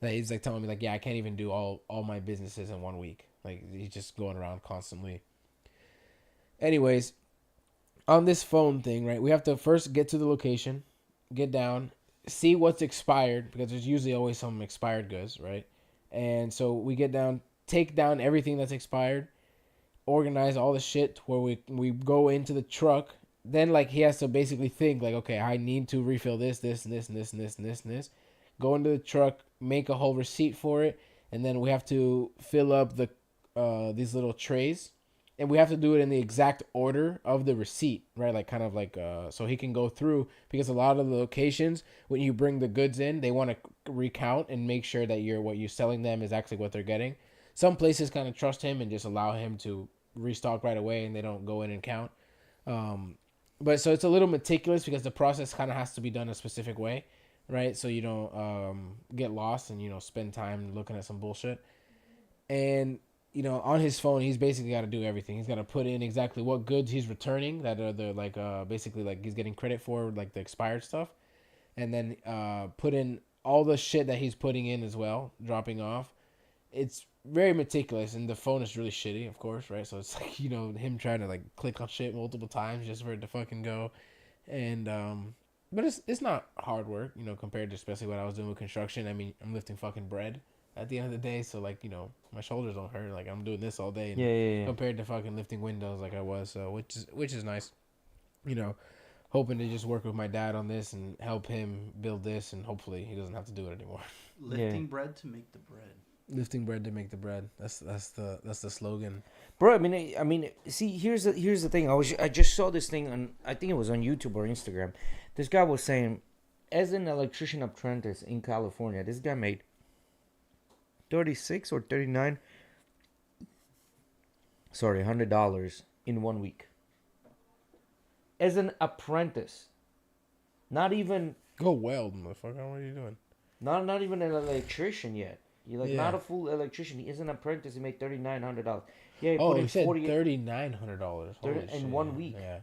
That he's like telling me like, yeah, I can't even do all my businesses in 1 week. Like he's just going around constantly. Anyways, on this phone thing, right? We have to first get to the location, get down, see what's expired because there's usually always some expired goods, right? And so we get down, take down everything that's expired, organize all the shit where we go into the truck. Then like he has to basically think like, okay, I need to refill this, and this, and this, and this, and this, and this. Go into the truck, make a whole receipt for it, and then we have to fill up the these little trays, and we have to do it in the exact order of the receipt, right? Like kind of like so he can go through, because a lot of the locations when you bring the goods in, they want to recount and make sure that what you're selling them is actually what they're getting. Some places kind of trust him and just allow him to restock right away, and they don't go in and count. But so it's a little meticulous because the process kind of has to be done a specific way, right? So you don't get lost and, you know, spend time looking at some bullshit. And, you know, on his phone, he's basically got to do everything. He's got to put in exactly what goods he's returning that are the like basically like he's getting credit for, like the expired stuff, and then put in all the shit that he's putting in as well, dropping off. It's very meticulous, and the phone is really shitty, of course, right? So it's like, you know, him trying to like click on shit multiple times just for it to fucking go. And but it's not hard work, you know, compared to especially what I was doing with construction. I mean, I'm lifting fucking bread at the end of the day, so like, you know, my shoulders don't hurt. Like I'm doing this all day, Yeah. compared to fucking lifting windows like I was. So which is nice, you know. Hoping to just work with my dad on this and help him build this, and hopefully he doesn't have to do it anymore. Lifting bread to make the bread. Lifting bread to make the bread. That's the slogan. Bro, I mean, see, here's the thing. I just saw this thing on, I think it was on YouTube or Instagram. This guy was saying, as an electrician apprentice in California, this guy made 36 or 39, sorry, $100 in 1 week. As an apprentice, not even Go weld, motherfucker. What are you doing? not even an electrician yet. You're like, Yeah. not a full electrician. He is an apprentice. He made $3,900. Yeah, he Oh, put you in said 48 $3,900 in 1 week. Yeah.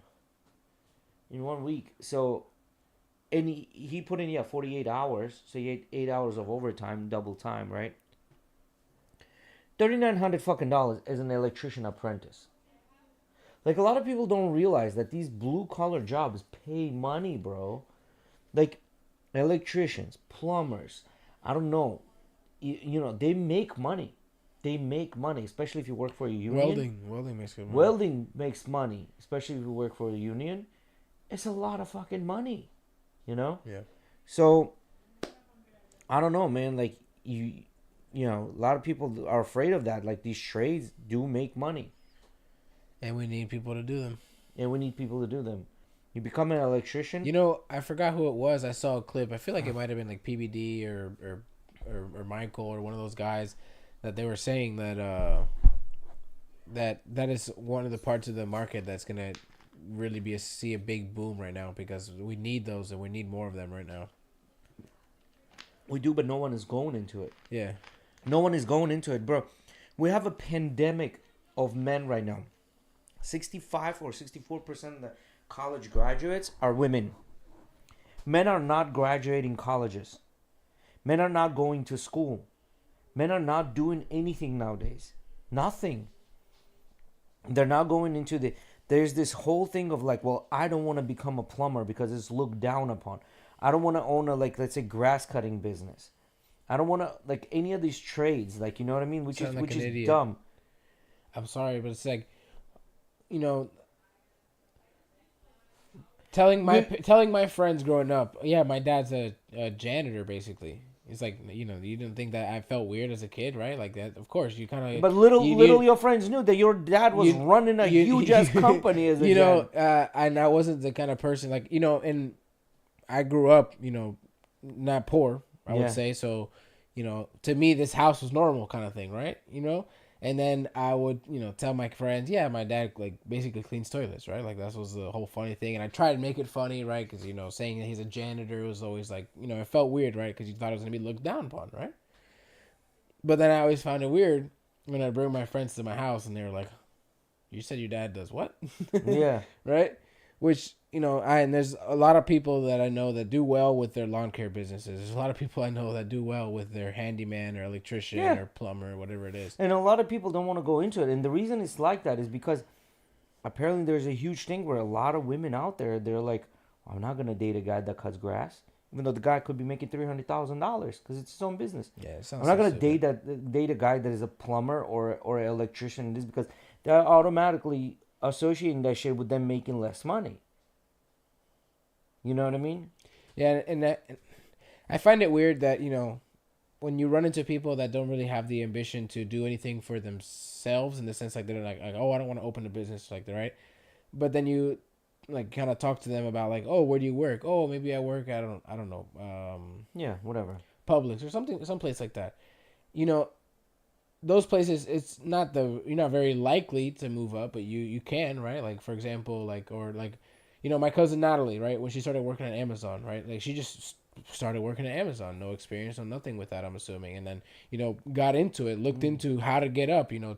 in 1 week. So, and he put in 48 hours. So he had 8 hours of overtime, double time, right? $3,900 fucking dollars as an electrician apprentice. Like, a lot of people don't realize that these blue collar jobs pay money, bro. Like, electricians, plumbers, I don't know. You know, they make money. They make money, especially if you work for a union. Welding makes good money. Welding makes money, especially if you work for a union. It's a lot of fucking money, you know? Yeah. So, I don't know, man. Like, you know, a lot of people are afraid of that. Like, these trades do make money. And we need people to do them. And we need people to do them. You become an electrician. You know, I forgot who it was. I saw a clip. I feel like it might have been like PBD or Michael or one of those guys that they were saying that that is one of the parts of the market that's gonna really see a big boom right now, because we need those and we need more of them right now. We do, but no one is going into it. Yeah. No one is going into it, bro. We have a pandemic of men right now. 65 or 64% of the college graduates are women. Men are not graduating colleges. Men are not going to school. Men are not doing anything nowadays. Nothing. They're not going into the... There's this whole thing of like, well, I don't want to become a plumber because it's looked down upon. I don't want to own a, like, let's say, grass cutting business. I don't want to, like, any of these trades. Like, you know what I mean? Which Sound like an is idiot. dumb. I'm sorry, but it's like, you know, telling my friends growing up, yeah, my dad's a janitor basically. It's like, you know, you didn't think that I felt weird as a kid, right? Like that, of course, you kind of. But little your friends knew that your dad was running a huge ass company as a you know, and I wasn't the kind of person like, you know, and I grew up, you know, not poor, I would say. So, you know, to me, this house was normal kind of thing, right? You know, and then I would, you know, tell my friends, yeah, my dad like basically cleans toilets, right? Like that was the whole funny thing, and I tried to make it funny, right? Because, you know, saying that he's a janitor was always like, you know, it felt weird, right? Because you thought it was gonna be looked down upon, right? But then I always found it weird when I bring my friends to my house, and they were like, "You said your dad does what?" Yeah. Right? Which, you know, and there's a lot of people that I know that do well with their lawn care businesses. There's a lot of people I know that do well with their handyman or electrician or plumber or whatever it is. And a lot of people don't want to go into it. And the reason it's like that is because apparently there's a huge thing where a lot of women out there, they're like, I'm not going to date a guy that cuts grass. Even though the guy could be making $300,000 because it's his own business. Yeah, it sounds I'm not so going to date a guy that is a plumber or an electrician. This because they're automatically associating that shit with them making less money. You know what I mean? Yeah, and I find it weird that, you know, when you run into people that don't really have the ambition to do anything for themselves, in the sense like they're like oh, I don't want to open a business, like, right? But then you like kind of talk to them about like, oh, where do you work? Oh, maybe I work I don't know, yeah, whatever, Publix or something, someplace like that. You know, those places, it's not you're not very likely to move up, but you can, right? Like, for example, like, or like, you know, my cousin Natalie, right? When she started working at Amazon, right? Like, she just started working at Amazon. No experience, no nothing with that, I'm assuming. And then, you know, got into it, looked into how to get up, you know,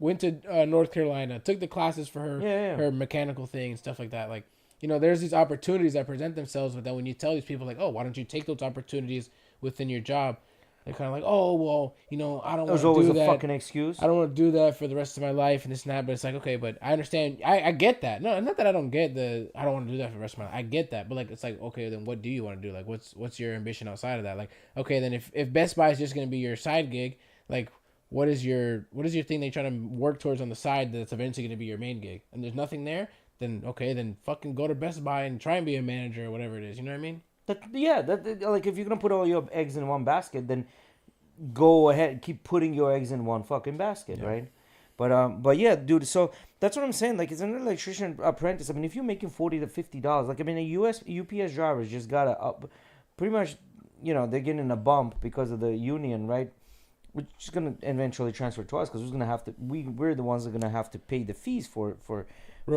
went to North Carolina, took the classes for her mechanical thing and stuff like that. Like, you know, there's these opportunities that present themselves, but then when you tell these people, like, oh, why don't you take those opportunities within your job? They're kind of like, oh, well, you know, I don't want to do that. There's always a fucking excuse. I don't want to do that for the rest of my life and this and that. But it's like, okay, but I understand. I get that. No, not that I don't get I don't want to do that for the rest of my life. I get that. But like, it's like, okay, then what do you want to do? Like, what's your ambition outside of that? Like, okay, then if Best Buy is just going to be your side gig, like, what is your thing that you're trying to work towards on the side that's eventually going to be your main gig? And there's nothing there, then okay, then fucking go to Best Buy and try and be a manager or whatever it is. You know what I mean? Like, if you're going to put all your eggs in one basket, then go ahead and keep putting your eggs in one fucking basket, right? But yeah, dude. So that's what I'm saying. Like, it's an electrician apprentice. I mean, if you're making $40 to $50, like, I mean, UPS drivers just got pretty much, you know, they're getting a bump because of the union, right? Which is gonna eventually transfer to us because we're gonna have to. We're the ones that are gonna have to pay the fees for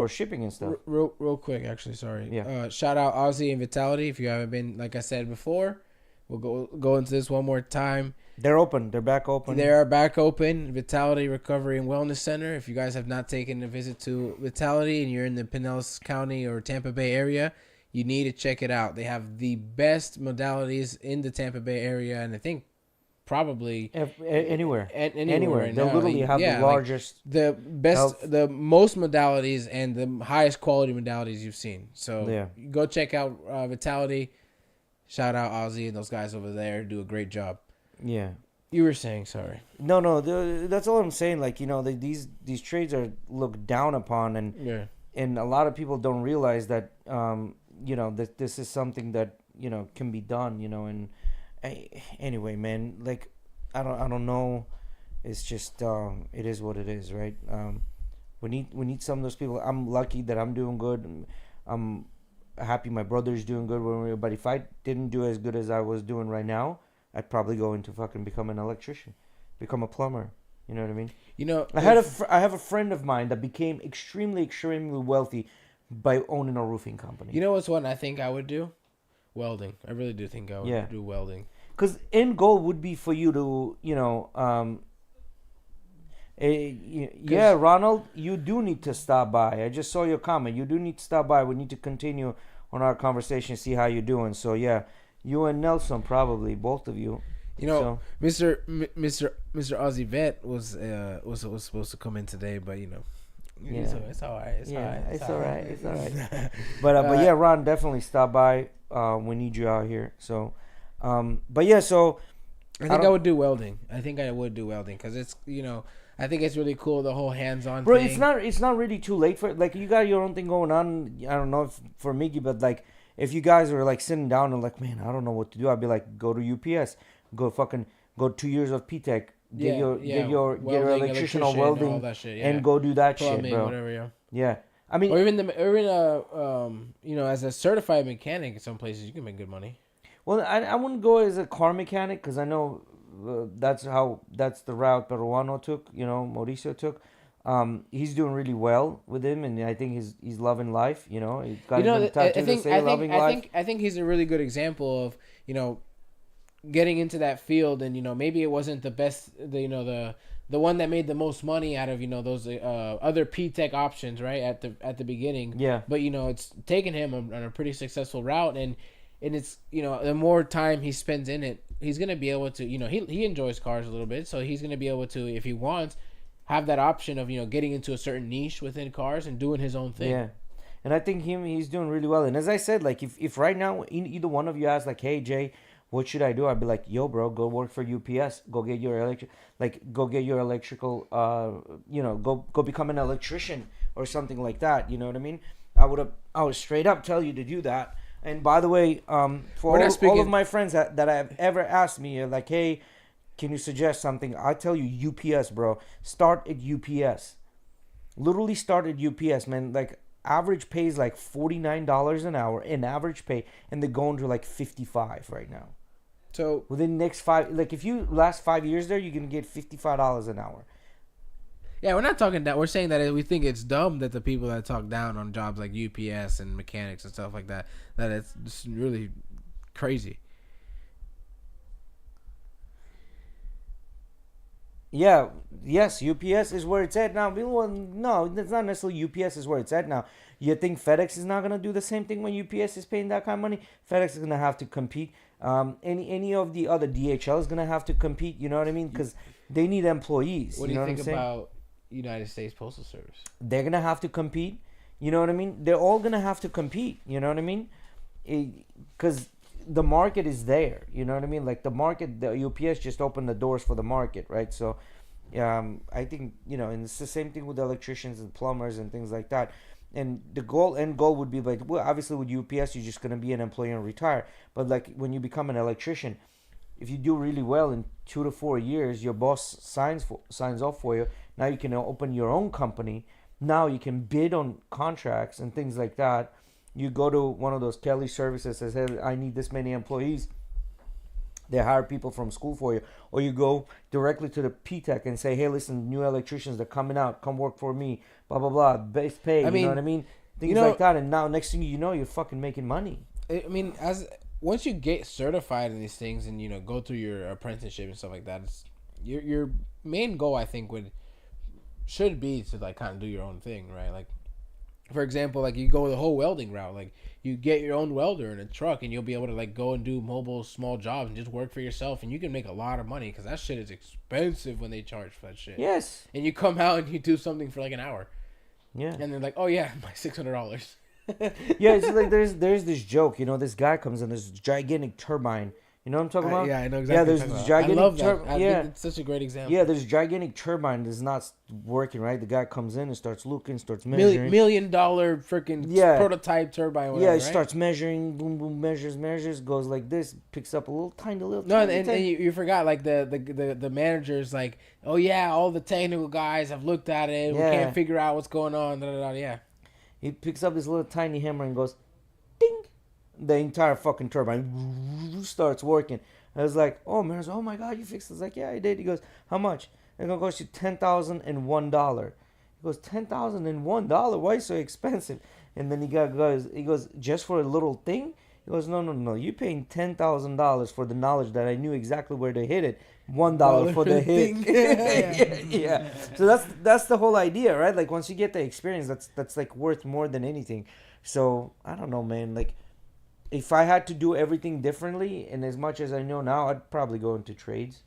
shipping and stuff. Real quick, actually, sorry. Yeah. Shout out Ozzy and Vitality. If you haven't been, like I said before, we'll go into this one more time. They're open. They're back open. They are back open. Vitality Recovery and Wellness Center. If you guys have not taken a visit to Vitality and you're in the Pinellas County or Tampa Bay area, you need to check it out. They have the best modalities in the Tampa Bay area, and I think probably anywhere. Anywhere. Right, they literally have the largest, the best, health. The most modalities and the highest quality modalities you've seen. So go check out Vitality. Shout out Ozzy and those guys over there. Do a great job. Yeah. You were saying, sorry. No, that's all I'm saying. Like, you know, these trades are looked down upon, and a lot of people don't realize that, you know, that this is something that, you know, can be done, you know. And anyway, man, like, I don't know. It's just it is what it is, right? We need some of those people. I'm lucky that I'm doing good. I'm happy my brother's doing good. But if I didn't do as good as I was doing right now, I'd probably go into fucking become an electrician, become a plumber. You know what I mean? You know, I have a friend of mine that became extremely wealthy by owning a roofing company. You know what's one I think I would do? Welding. I really do think I would do welding. because end goal would be for you to, yeah, Ronald, you do need to stop by. I just saw your comment. You do need to stop by. We need to continue on our conversation, see how you're doing. So yeah, you and Nelson probably, both of you. You know, Mr. Aussie Vet was supposed to come in today, but you know, Yeah. it's all right. It's all right. But yeah, Ron, definitely stop by. We need you out here. So, but yeah, so I think I would do welding. I think I would do welding because it's, you know, I think it's really cool, the whole hands-on bro, thing. it's not really too late for, like, you got your own thing going on. I don't know if for Miggy, but like if you guys were like sitting down and like, man, I don't know what to do, I'd be like, go to UPS, go 2 years of PTech, get your electrician or welding, all that shit, yeah. and go do that Plumbing, shit, bro. whatever, yeah. Yeah, I mean, or even you know, as a certified mechanic, in some places you can make good money. well, I wouldn't go as a car mechanic because I know that's the route Peruano took, Mauricio took. He's doing really well with him, and I think he's loving life. He's got him tattooed to say loving life. I think he's a really good example of, getting into that field, and maybe it wasn't the best, the one that made the most money out of those other P-Tech options, right, at the beginning. Yeah. But it's taken him on a pretty successful route, and it's the more time he spends in it, he's gonna be able to he enjoys cars a little bit, so he's gonna be able to, if he wants, have that option of getting into a certain niche within cars and doing his own thing. Yeah. And I think he's doing really well. And as I said, like if right now either one of you asked like, hey Jay, what should I do? I'd be like, yo, bro, go work for UPS. Go get your electrical. Go become an electrician or something like that. You know what I mean? I would straight up tell you to do that. And by the way, for all of my friends that have ever asked me, like, hey, can you suggest something? I tell you, UPS, bro. Start at UPS. Literally start at UPS, man. Like, average pay is like $49 an hour in average pay, and they're going to like 55 right now. So within the next if you last 5 years there, you can get $55 an hour. Yeah, we're not talking that. We're saying that we think it's dumb that the people that talk down on jobs like UPS and mechanics and stuff like that it's just really crazy. Yeah, yes, UPS is where it's at now. Well, no, it's not necessarily UPS is where it's at now. You think FedEx is not going to do the same thing when UPS is paying that kind of money? FedEx is going to have to compete. Any of the other DHL is going to have to compete, you know what I mean? Because they need employees. What do you think about United States Postal Service? They're going to have to compete, you know what I mean? They're all going to have to compete, you know what I mean? Because the market is there, you know what I mean? Like the UPS just opened the doors for the market, right? So I think, and it's the same thing with the electricians and plumbers and things like that. And the end goal would be like, well, obviously with UPS, you're just going to be an employee and retire. But like when you become an electrician, if you do really well in 2 to 4 years, your boss signs off for you. Now you can open your own company. Now you can bid on contracts and things like that. You go to one of those Kelly services that says, hey, I need this many employees. They hire people from school for you. Or you go directly to the P-Tech and say, hey, listen, new electricians, they're coming out. Come work for me. Blah, blah, blah. Base pay. You know what I mean? Things like that. And now next thing you know, you're fucking making money. I mean, once you get certified in these things and, go through your apprenticeship and stuff like that, your main goal, I think, should be to, like, kind of do your own thing, right? Like, for example, like you go the whole welding route, like you get your own welder in a truck and you'll be able to like go and do mobile small jobs and just work for yourself, and you can make a lot of money because that shit is expensive when they charge for that shit. Yes. And you come out and you do something for like an hour. Yeah. And they're like, oh yeah, my $600. Yeah, it's like there's this joke, this guy comes in this gigantic turbine. You know what I'm talking about? Yeah, I know exactly. Yeah, there's this gigantic. I love that. I think it's such a great example. Yeah, there's gigantic turbine that's not working right. The guy comes in and starts looking, starts measuring. $1 million freaking prototype turbine. Whatever, yeah, he starts measuring, boom, boom, measures, goes like this, picks up a little tiny. And you forgot like the manager's like, oh yeah, all the technical guys have looked at it. Yeah. We can't figure out what's going on. Yeah. He picks up this little tiny hammer and goes, ding. The entire fucking turbine starts working. I was like, oh man, oh my god, you fixed it. I was like, yeah, I did. He goes, how much? It's gonna cost you $10,001. He goes, $10,001? Why so expensive? And then he goes, just for a little thing? He goes, no. You paying $10,000 for the knowledge that I knew exactly where to hit it. $1 for the hit. Yeah. So that's the whole idea, right? Like once you get the experience, that's like worth more than anything. So I don't know, man. Like if I had to do everything differently, and as much as I know now, I'd probably go into trades.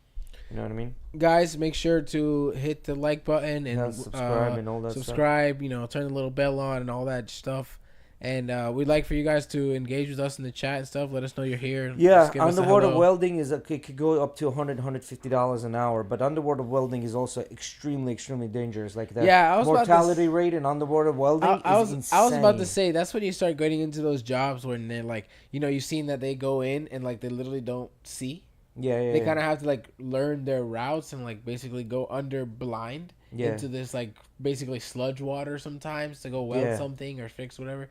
You know what I mean? Guys, make sure to hit the like button and subscribe and all that subscribe, turn the little bell on and all that stuff. And we'd like for you guys to engage with us in the chat and stuff. Let us know you're here. Yeah, underwater welding it could go up to $150 an hour, but underwater welding is also extremely, extremely dangerous. Like that mortality rate in underwater welding is insane. I was about to say, that's when you start getting into those jobs when they're like, you've seen that they go in and like they literally don't see. Yeah. They kind of have to like learn their routes and like basically go under blind into this like basically sludge water sometimes to go weld something or fix whatever.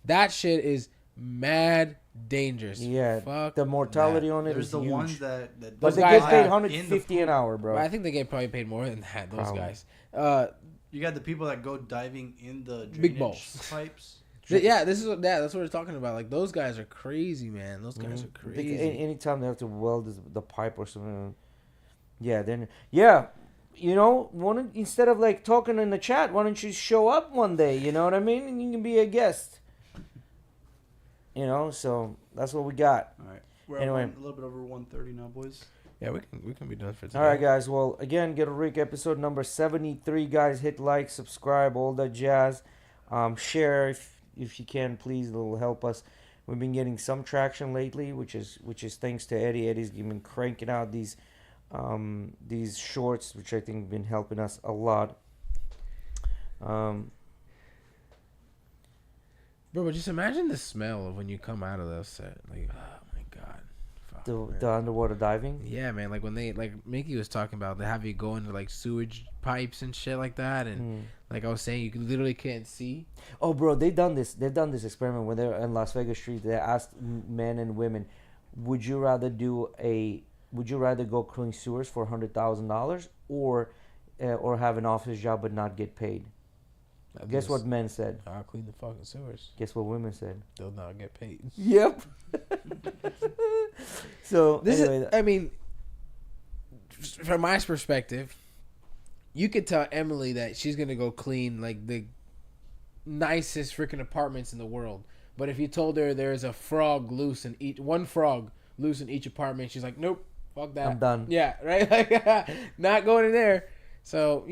That shit is mad dangerous. Yeah, fuck. The mortality on it There's is the huge. ones that but they get paid $150 an hour, bro. I think they get probably paid more than that. Those guys. You got the people that go diving in the big balls pipes. That's what we're talking about. Like those guys are crazy, man. Those guys are crazy. Anytime they have to weld the pipe or something, then instead of like talking in the chat, why don't you show up one day? You know what I mean? And you can be a guest. So that's what we got. All right. We're anyway, a little bit over 1:30 now, boys. Yeah, we can be done for today. All right, guys. Well, again, GhettoRig episode number 73. Guys, hit like, subscribe, all that jazz. Share if you can, please. It'll help us. We've been getting some traction lately, which is thanks to Eddie. Eddie's been cranking out these shorts, which I think have been helping us a lot. Bro, but just imagine the smell of when you come out of that set. Like, oh my god. Fuck, the underwater diving? Yeah, man. Like when they, like Mickey was talking about, they have you go into like sewage pipes and shit like that. And like I was saying, you literally can't see. Oh, bro, they've done this experiment when they're in Las Vegas Street. They asked men and women, would you rather go clean sewers for $100,000 or have an office job but not get paid? Guess what men said? I'll clean the fucking sewers. Guess what women said? They'll not get paid. Yep. So I mean, from my perspective, you could tell Emily that she's gonna go clean like the nicest freaking apartments in the world. But if you told her there's a frog loose in one frog loose in each apartment, she's like, nope, fuck that. I'm done. Yeah, right. Like, not going in there. So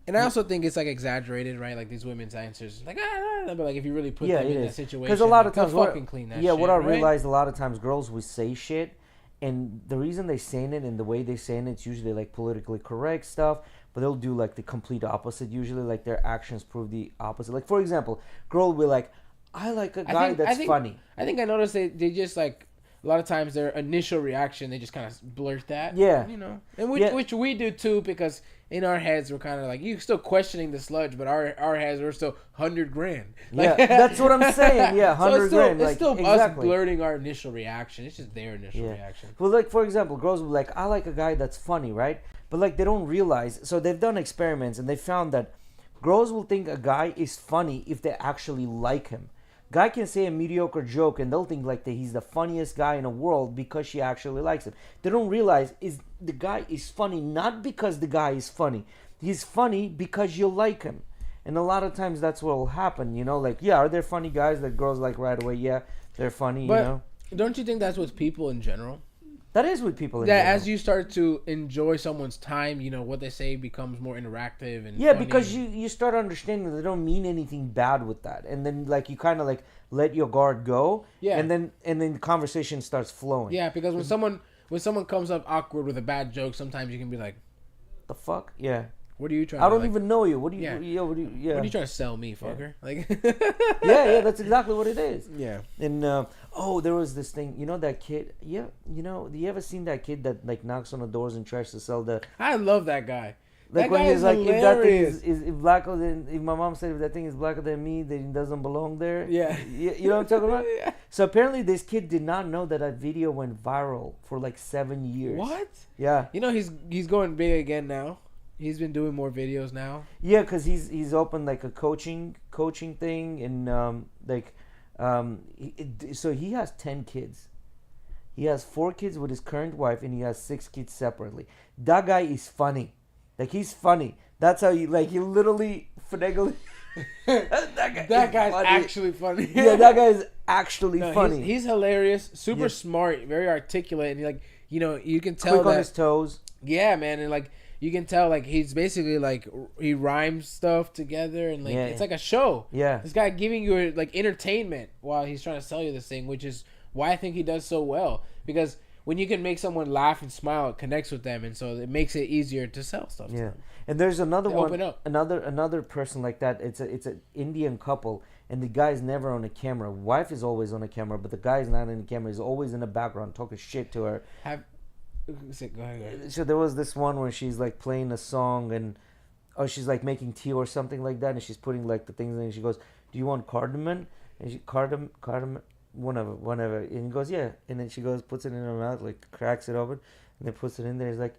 and I also think it's like exaggerated, right? Like these women's answers, like but like if you really put them in that situation, because a lot of times, fucking clean that. Yeah, shit, what I right? realized a lot of times, girls will say shit, and the reason they saying it and the way they saying it's usually like politically correct stuff, but they'll do like the complete opposite. Usually, like their actions prove the opposite. Like for example, girl will be like, "I like a guy that's funny." I think I noticed they just like. A lot of times their initial reaction, they just kind of blurt that. Yeah. And which we do too, because in our heads we're kind of like, you're still questioning the sludge, but our heads we're still $100,000. Like, yeah, that's what I'm saying. Yeah, $100,000. It's still us blurting our initial reaction. It's just their initial reaction. Well, like for example, girls will be like, "I like a guy that's funny," right? But like they don't realize. So they've done experiments and they found that girls will think a guy is funny if they actually like him. Guy can say a mediocre joke and they'll think like that he's the funniest guy in the world because she actually likes him. They don't realize is the guy is funny not because the guy is funny. He's funny because you like him. And a lot of times that's what will happen, like, yeah, are there funny guys that girls like right away? Yeah, they're funny, but don't you think that's with people in general? That is with people in general. As you start to enjoy someone's time, what they say becomes more interactive and funny. Because you start understanding they don't mean anything bad with that, and then like you kind of like let your guard go, and then the conversation starts flowing. Yeah, because when someone comes up awkward with a bad joke, sometimes you can be like, "The fuck, yeah." What are you trying? I don't even know you. What are you What are you trying to sell me, fucker? Like, yeah, that's exactly what it is. Yeah. And there was this thing. That kid. Yeah, you ever seen that kid that like knocks on the doors and tries to sell the? I love that guy. Like when he's like, if that thing is blacker than, if my mom said if that thing is blacker than me, then it doesn't belong there. Yeah. You know what I'm talking about? Yeah. So apparently this kid did not know that video went viral for like 7 years. What? Yeah. He's going big again now. He's been doing more videos now. Yeah, because he's opened like a coaching thing and So he has 10 kids. He has 4 kids with his current wife, and he has 6 kids separately. That guy is funny. Like, he's funny. That's how you, like, he literally finagle. That guy's funny. actually funny. Yeah, that guy is actually No, funny. He's hilarious, super Yeah. smart, very articulate, and like, you know, you can tell Quick on that. his toes. Yeah, man, and like you can tell, like he's basically like he rhymes stuff together, and like Yeah. it's like a show. Yeah. This guy giving you like entertainment while he's trying to sell you this thing, which is why I think he does so well. Because when you can make someone laugh and smile, it connects with them, and so it makes it easier to sell stuff. Yeah, and there's another They one, open up. another person like that. It's an Indian couple, and the guy's never on a camera. Wife is always on a camera, but the guy's not on the camera. He's always in the background talking shit to her. Go ahead. So there was this one where she's like playing a song, and she's like making tea or something like that, and she's putting like the things in. And she goes, "Do you want cardamom?" And she cardamom. Whatever, and he goes, yeah, and then she goes, puts it in her mouth, like cracks it open, and then puts it in there. He's like,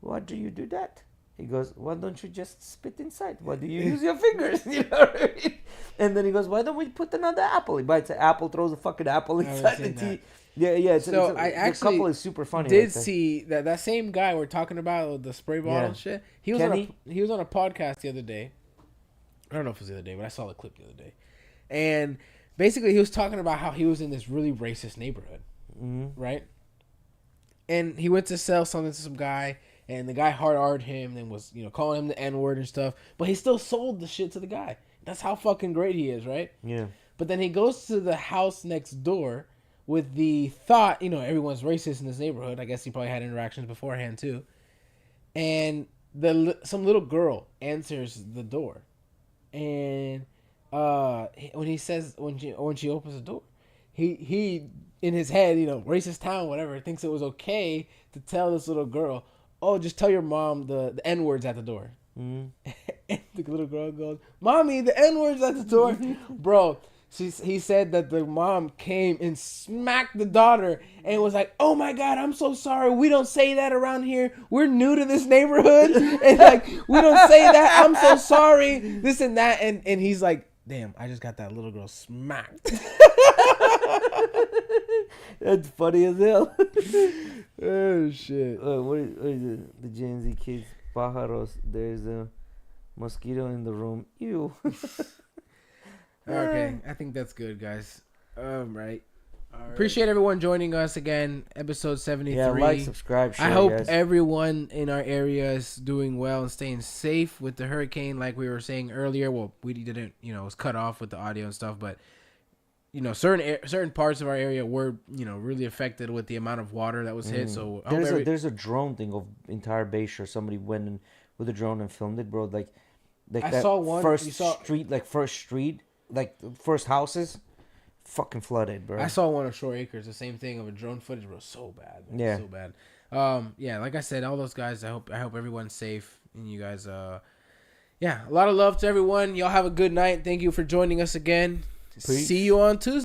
why do you do that? He goes, why don't you just spit inside? Why do you use your fingers? You know what I mean? And then he goes, why don't we put another apple? He bites an apple, throws a fucking apple inside the tea. Yeah. So I the actually couple is super funny. Did like that. see that same guy we're talking about, the spray bottle Yeah. and shit. He was on a podcast the other day. I don't know if it was the other day, but I saw the clip the other day, and basically he was talking about how he was in this really racist neighborhood, right? And he went to sell something to some guy, and the guy hard-R'd him and was, calling him the N-word and stuff, but he still sold the shit to the guy. That's how fucking great he is, right? Yeah. But then he goes to the house next door with the thought, everyone's racist in this neighborhood. I guess he probably had interactions beforehand too. And some little girl answers the door, and when she opens the door, he in his head, racist town, whatever, thinks it was okay to tell this little girl, oh, just tell your mom the N-words at the door. And the little girl goes, mommy, the N-words at the door. Bro, he said that the mom came and smacked the daughter and was like, oh my God, I'm so sorry. We don't say that around here. We're new to this neighborhood. And like, we don't say that. I'm so sorry. This and that. And he's like, damn, I just got that little girl smacked. That's funny as hell. Oh, shit. What is the Gen Z kids? Pájaros. There's a mosquito in the room. Ew. Okay, I think that's good, guys. Right. Appreciate everyone joining us again. Episode 73. Yeah, like, subscribe, share, I hope guys. everyone in our area is doing well and staying safe with the hurricane, like we were saying earlier. Well, we didn't, it was cut off with the audio and stuff, but certain parts of our area were, really affected with the amount of water that was hit. So I hope there's a drone thing of entire Bayshore. Somebody went in with a drone and filmed it, bro. Like I that saw one. first street, like first houses, fucking flooded, bro. I saw one of Shore Acres, the same thing of a drone footage, bro. So bad, man. Yeah. So bad. Yeah, like I said, all those guys. I hope everyone's safe, and you guys. Yeah, a lot of love to everyone. Y'all have a good night. Thank you for joining us again. Peace. See you on Tuesday.